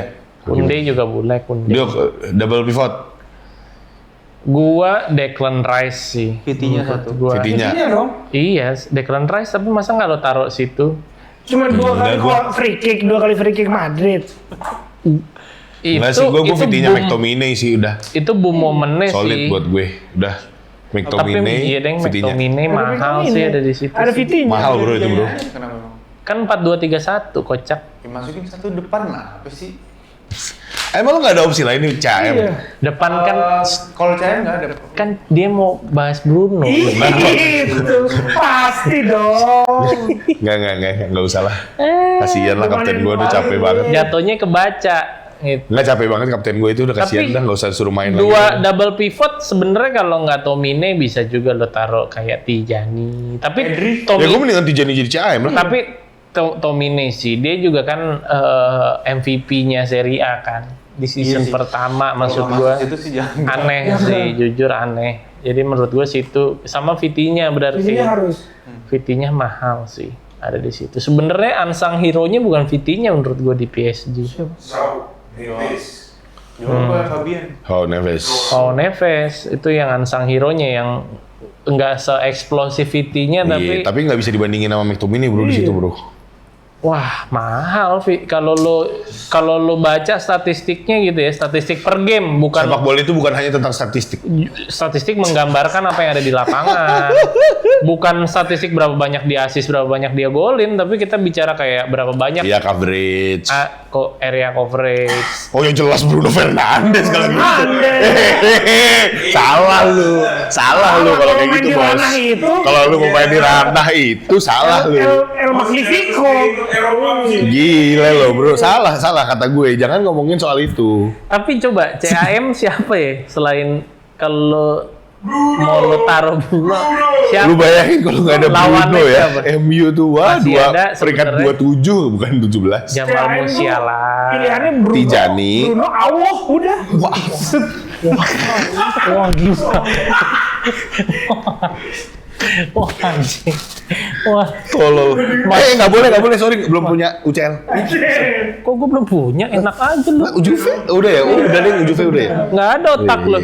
Kunde juga boleh Kunde. Dia double pivot. Gua Declan Rice sih. Vitinya satu. Gua. Vitinya. Iya dong. Iya, Declan Rice tapi masa nggak lo taruh situ? Cuma 2 kali Enggak, free kick Madrid. Enggak sih, gue Vitinya McTominay sih udah. Itu boom momennya Solid sih. buat gue. Udah. Tapi McTominay, iya deng Vitinya. McTominay mahal sih ada di situ. Ada sih. Vitinya. Mahal bro itu bro. Kenapa bang? Kan 4-2-3-1 kocak. Ya, masukin satu depan lah. Apa sih? Emang lo gak ada opsi lain nih, CM? Iya. Depan kan Kalau CM nggak ada. kan dia mau bahas Bruno. Itu pasti dong. Enggak usah lah. Kasian lah kapten gue udah capek banget. Jatuhnya kebaca gitu. Nggak capek banget kapten gue itu udah kasihan Tapi dah nggak usah suruh main Dua lagi. double pivot sebenarnya kalau nggak Tomine bisa juga lo taruh kayak Tijani. Tapi Ya gue mendingan Tijani jadi CM lah. tapi Tomine sih dia juga kan MVP-nya Serie A kan di season sih. pertama maksud Kalau gua masuk itu sih jangan. aneh sih jujur aneh. Jadi menurut gua situ sama Vitinya berarti. Vitinya harus. Vitinya mahal sih ada di situ. Sebenarnya unsung hero-nya bukan Vitinya menurut gua di PSG. Sau, Neves. Coba Fabian. Oh Neves. Oh Neves itu yang unsung hero-nya yang enggak se-explosivity-nya Iya, tapi tapi nggak bisa dibandingin sama McTominay bro di situ bro. wah mahal Vi. Kalau lo baca statistiknya gitu ya, statistik per game bukan Sepak bola itu bukan hanya tentang statistik. statistik menggambarkan apa yang ada di lapangan. Bukan statistik berapa banyak dia assist, berapa banyak dia golin, tapi kita bicara kayak berapa banyak Iya coverage. area coverage. Oh yang jelas Bruno Fernandes kalau gitu. Salah lu kalau kayak main gitu di bos. ranah itu. Kalau lu mau main di ranah itu salah lu. El Magnifico. Eropa sih. Gila lo bro, salah kata gue. Jangan ngomongin soal itu. Tapi coba CAM siapa ya selain kalau mau lo taruh Bruno siapa? Lu bayangin kalau nggak ada Lawannya Bruno ya, siapa? MU tuh wah Masih dua ada peringkat sebenarnya. 27 bukan 17. Jamal CAM tuh Musiala. Pilihannya Bruno. Tijani. Bruno Allah udah. Wah gila. Wah anjing. Wah, Tolol. Nggak boleh, sorry belum punya UCL. kok gue belum punya? Enak aja lu. Juve udah ya, udah deh Juve udah ya. Nggak ada otak lu.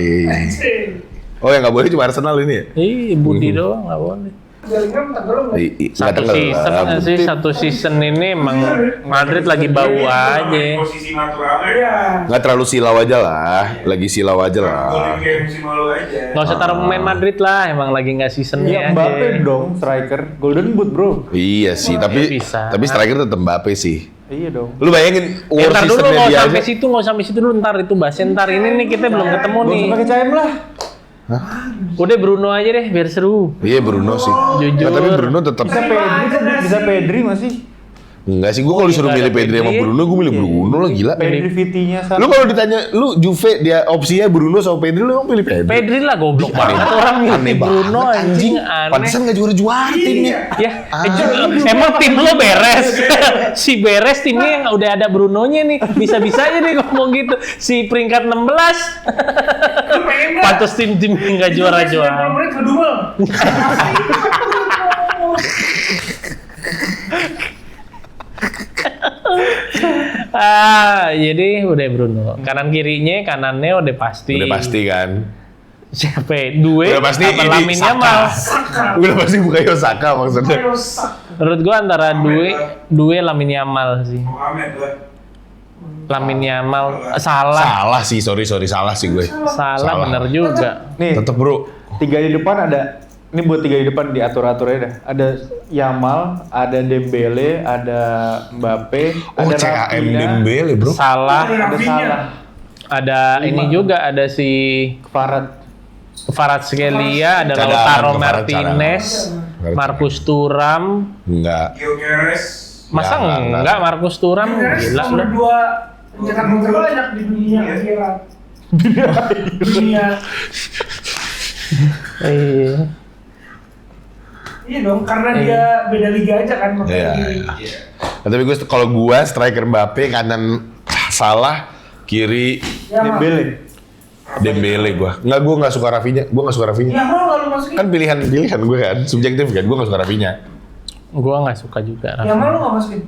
Oh yang nggak boleh cuma Arsenal ini ya? Ih, Budi doang nggak boleh. Jaringan tenggelam. Satu season nggak sih? Satu season ini emang Madrid lagi bau aja. Posisi naturalnya. Iya. Nggak terlalu silau aja lah, lagi silau aja lah. Golin kayak musim lalu aja. Nggak usah taruh pemain Madrid lah, emang lagi nggak seasonnya Iya aja. Mbappe dong, striker. Golden Boot bro. Iya sih, tapi bisa. striker tetap Mbappe sih. Iya dong. Lu bayangin Ya, war ntar dulu seasonnya nggak dia sampai aja. situ, nggak sampai situ dulu ntar itu bahasnya ntar ini nih kita belum ketemu Gak nih. usah pakai CM lah. Udah Bruno aja deh biar seru. Iya Bruno sih. Jujur. Nah, tapi Bruno tetap Bisa Pedri masih. enggak sih. Gue kalau disuruh nggak milih ada Pedri sama Pedri. Bruno, gue milih Bruno lah gila. Pedri Vitinya Lu kalau ditanya, lu Juve dia opsinya Bruno sama Pedri, lu emang pilih Pedri? Pedri lah goblok banget orang Aneh milih Bruno banget, anjing aneh. Pantesan gak juara-juara timnya. Ya, emang tim lo beres. Si beres timnya yang udah ada Brunonya nih. Bisa-bisanya nih ngomong gitu. Si peringkat 16. Pantes tim-tim yang gak juara-juara. Menit kedua. Jadi udah Bruno. Kanan kirinya, kanannya udah pasti. Udah pasti kan. Siapa ya? Due Udah pasti apa ini Lamine Saka. Yamal? Udah pasti bukan Osaka maksudnya. Menurut gua antara Due Lamine Yamal sih. Mohamed lah. Lamine Yamal salah. Salah sih, sorry salah sih gue. Salah bener juga. Nih, Tetep bro. 3 di depan ada Ini buat 3 di depan diatur-atur aja dah. Ada Yamal, ada Dembele, ada Mbappe, Oh, ada CAM Rafinha, Dembele, bro. Salah, ada Rafinha. Salah, ada ini juga ada si Kvaratskhelia, ada Cadangan, Lautaro Kvarat Martinez, cadangan. Marcus Thuram. Enggak. Gyökeres. Masa Enggak. enggak Marcus Thuram? Gila nomor lu. 2 pencetak gol terbanyak di dunia akhirat. Dunia. Iya. Iya dong, karena dia beda liga aja kan makanya. Iya, iya. Nah, tapi kalau gue striker Mbappe, kanan Salah, kiri Ya, Dembele. Dembele gue nggak suka Rafinha. Gue nggak suka Rafinha. Ya mau kalau masukin. Kan pilihan gue kan, subjektif kan. Gue nggak suka Rafinha. Gua nggak suka juga. Ya mau lu nggak masukin.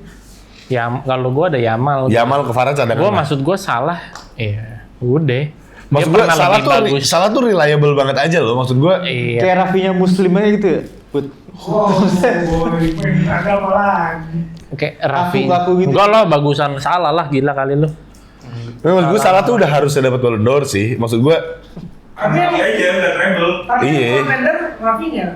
Ya kalau gua ada Yamal. Yamal ke Farah cadangan. Gua maksud gua Salah. Iya. Udah. Maksud Dia gue pernah Salah lebih tuh bagus. Salah tuh reliable banget aja loh. Maksud gue Iya. Kayak Rafinha Muslim aja gitu ya. Put. Oh, boy, ada apa lagi? Kayak Rafi. Ngaku gitu. Enggak lo bagusan Salah lah, gila kali lu. maksud gue Salah tuh udah harusnya dapat Ballon d'Or sih. Maksud gue Tapi Iya aja udah treble. Tapi Iya. contender Rafinha.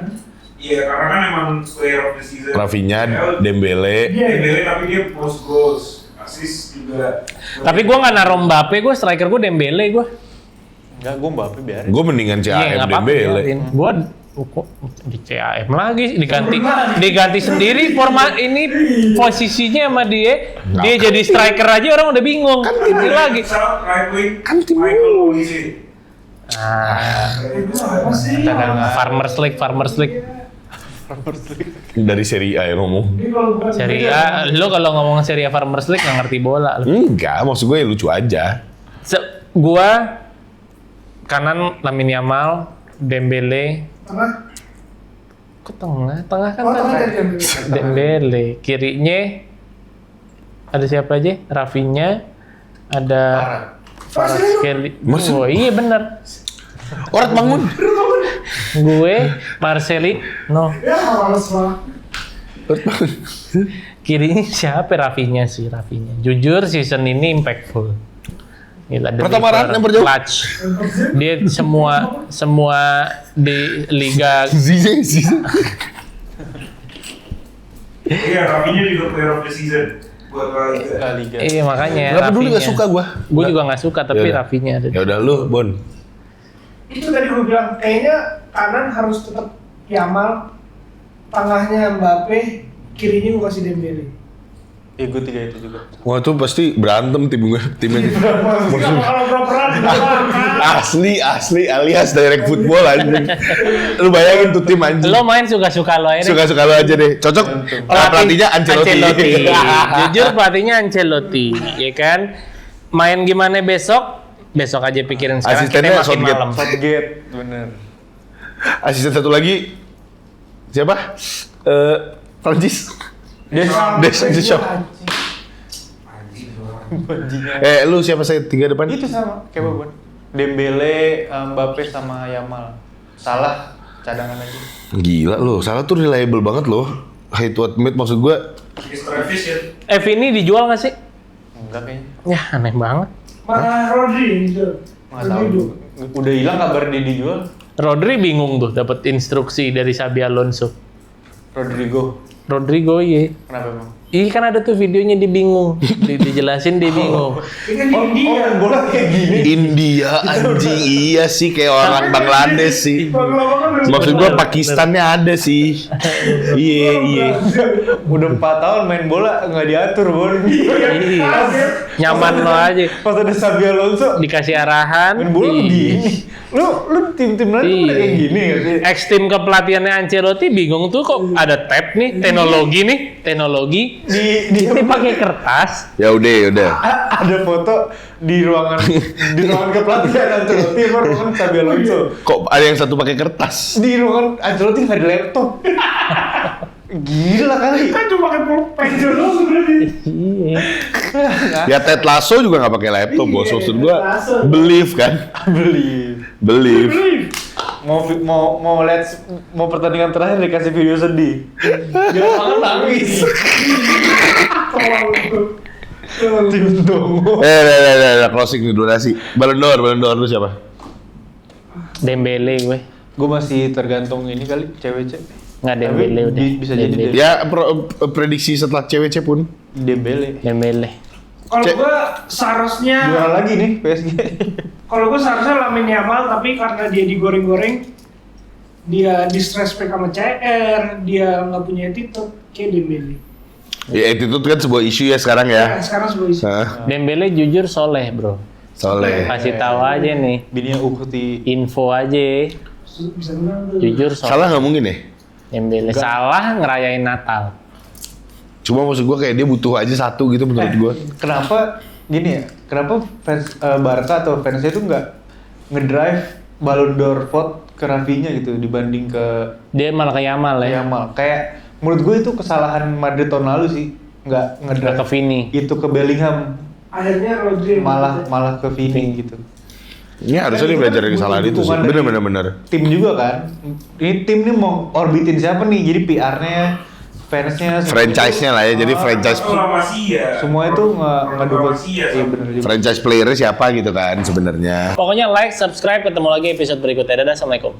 Iya karena kan emang player of the season. Rafinha, Ya, Dembele. Dembele tapi dia most goals, assist juga. Tapi gua nggak naruh Mbappe, gua striker gua Dembele gua. Enggak, gue Mbappe biarin. Gue mendingan Iya, CAM nggak apa-apa. Dembele. biarin. Gua kok di CAM lagi diganti sendiri format ini posisinya sama dia. Dia Nggak. jadi striker aja orang udah bingung. Kan ini lagi. Shout right wing. Kan tim Michael Olise. Itu apa sih? Cadangan. Farmers League. Dari Serie A yang ngomong. Ini kalau bukan Serie A, lo kalau ngomong Serie A Farmers League nggak ngerti bola lo. Enggak, maksud gue ya lucu aja. Gua kanan Lamine Yamal, Dembele, Tengah. ke tengah kan Oh, tengah tadi. dari Dembele. Dembele, kirinya ada siapa aja? Rafinha, ada Kvaratskhelia. Maksud- Oh iya bener. Orang bangun. Gue, Marceli, no. Ya males lah. Kirinya siapa? Rafinha sih, Rafinha. Jujur season ini impactful. Gila, Pertama deliver, yang berjauh. clutch. Dia semua di liga Zize. Iya Rafinha juga player of the season. Buat La Liga. La Liga. iya makanya Gak peduli, gak Rafinha. suka gue. Gue juga nggak suka tapi Yaudah. Rafinha ada. Ya udah lu, Bon. Itu tadi gue bilang kayaknya kanan harus tetap Yamal, tengahnya Mbappe, kirinya gue kasih Dembele. Ya gue 3 itu juga. Wah tuh pasti berantem timnya. Maksudnya kalau berat Asli alias direct football anjing. Lu bayangin tuh tim anjing. Lo main suka-suka lo ini. Suka-suka lu aja deh. Cocok. Pelatihnya Ancelotti. Jujur pelatihnya Ancelotti, ya kan? Main gimana besok? Besok aja pikirin sekarang. Asistennya kita makin Southgate. malam. Southgate, bener. Asisten satu lagi siapa? Prancis. Deschamps. Bajingan. Lu siapa saya 3 depan? Itu sama, kayak Babon. Dembele, Mbappe sama Yamal. Salah cadangan aja. Gila lu, Salah tuh reliable banget loh. Height what mid maksud gua. Mr. Efficient. Ini dijual nggak sih? Enggak kayaknya. Ya aneh banget. Mana Rodri gitu. Nggak tahu. Udah hilang kabar dia dijual. Rodri bingung tuh dapat instruksi dari Xabi Alonso. Rodrigo iya. Kenapa emang? Iya kan ada tuh videonya dia bingung. Dijelasin dia bingung. Ini kan di India. bola kayak gini. India anjing iya sih kayak orang Bangladesh sih. Maksud gua Pakistannya ada sih. Iya. Udah 4 tahun main bola nggak diatur, Bon. Iya. Nyaman lo aja. Pas ada Xabi Alonso, Dikasih arahan. main bola Iya. begini. Lu tim-tim lain tuh udah kayak gini nggak sih? Ex tim kepelatihannya Ancelotti bingung tuh kok ada tab nih, teknologi. Dia pakai kertas. Ya udah. Ada foto di ruangan kepelatihan Ancelotti apa ruangan Xabi Alonso. Kok ada yang satu pakai kertas? Di ruangan Ancelotti nggak ada laptop. Gila kali. Kan cuma pakai pulpen doang berarti. Iya. Ya Ted Lasso juga nggak pakai laptop bos. Maksud gua believe kan? Believe. Mau pertandingan terakhir dikasih video sedih. Jangan nangis. Tim Dongo. Closing nih durasi. Ballon d'Or lu siapa? Dembele gue. Gue masih tergantung ini kali cewek. Nggak Dembele udah. Bisa jadi Dembele. Ya prediksi setelah CWC pun. Dembele. Dembele. Kalau Cek. gue seharusnya, Juara lagi nih PSG. kalau gue seharusnya Lamine Yamal, tapi karena dia digoreng-goreng, dia disrespect sama CR, dia nggak punya attitude, kayak Dembele. Ya attitude kan sebuah isu ya sekarang Ya, ya. sekarang sebuah isu. Hah, Dembele jujur soleh bro. Soleh. Kasih tahu aja nih. Bininya Ukti. Info aja. Bisa menang tuh. Jujur soleh. Salah nggak mungkin ya? Dembele salah ngerayain Natal. Cuma maksud gue kayak dia butuh aja satu gitu menurut gue. Kenapa gini ya? Kenapa fans Barca atau fansnya itu nggak ngedrive Ballon d'Or vote ke Rafinha gitu dibanding ke Dia malah ke Yamal ya. Yamal? Kayak menurut gue itu kesalahan Madrid tahun lalu sih, nggak ngedrive Ke Vini. itu ke Bellingham, Akhirnya Rodri yang malah ke Vini gitu. Ini harusnya dia belajar dari kesalahan itu sih. Bukan dari Bener. Tim juga kan. Ini tim nih mau orbitin siapa nih? Jadi PR-nya, fansnya, Franchise-nya lah ya. Jadi franchise Itu lama sih ya. semua itu ngedukung. Proklamasi ya, Iya benar juga. franchise player siapa gitu kan sebenarnya. Pokoknya like, subscribe, ketemu lagi episode berikutnya. Dadah, assalamualaikum.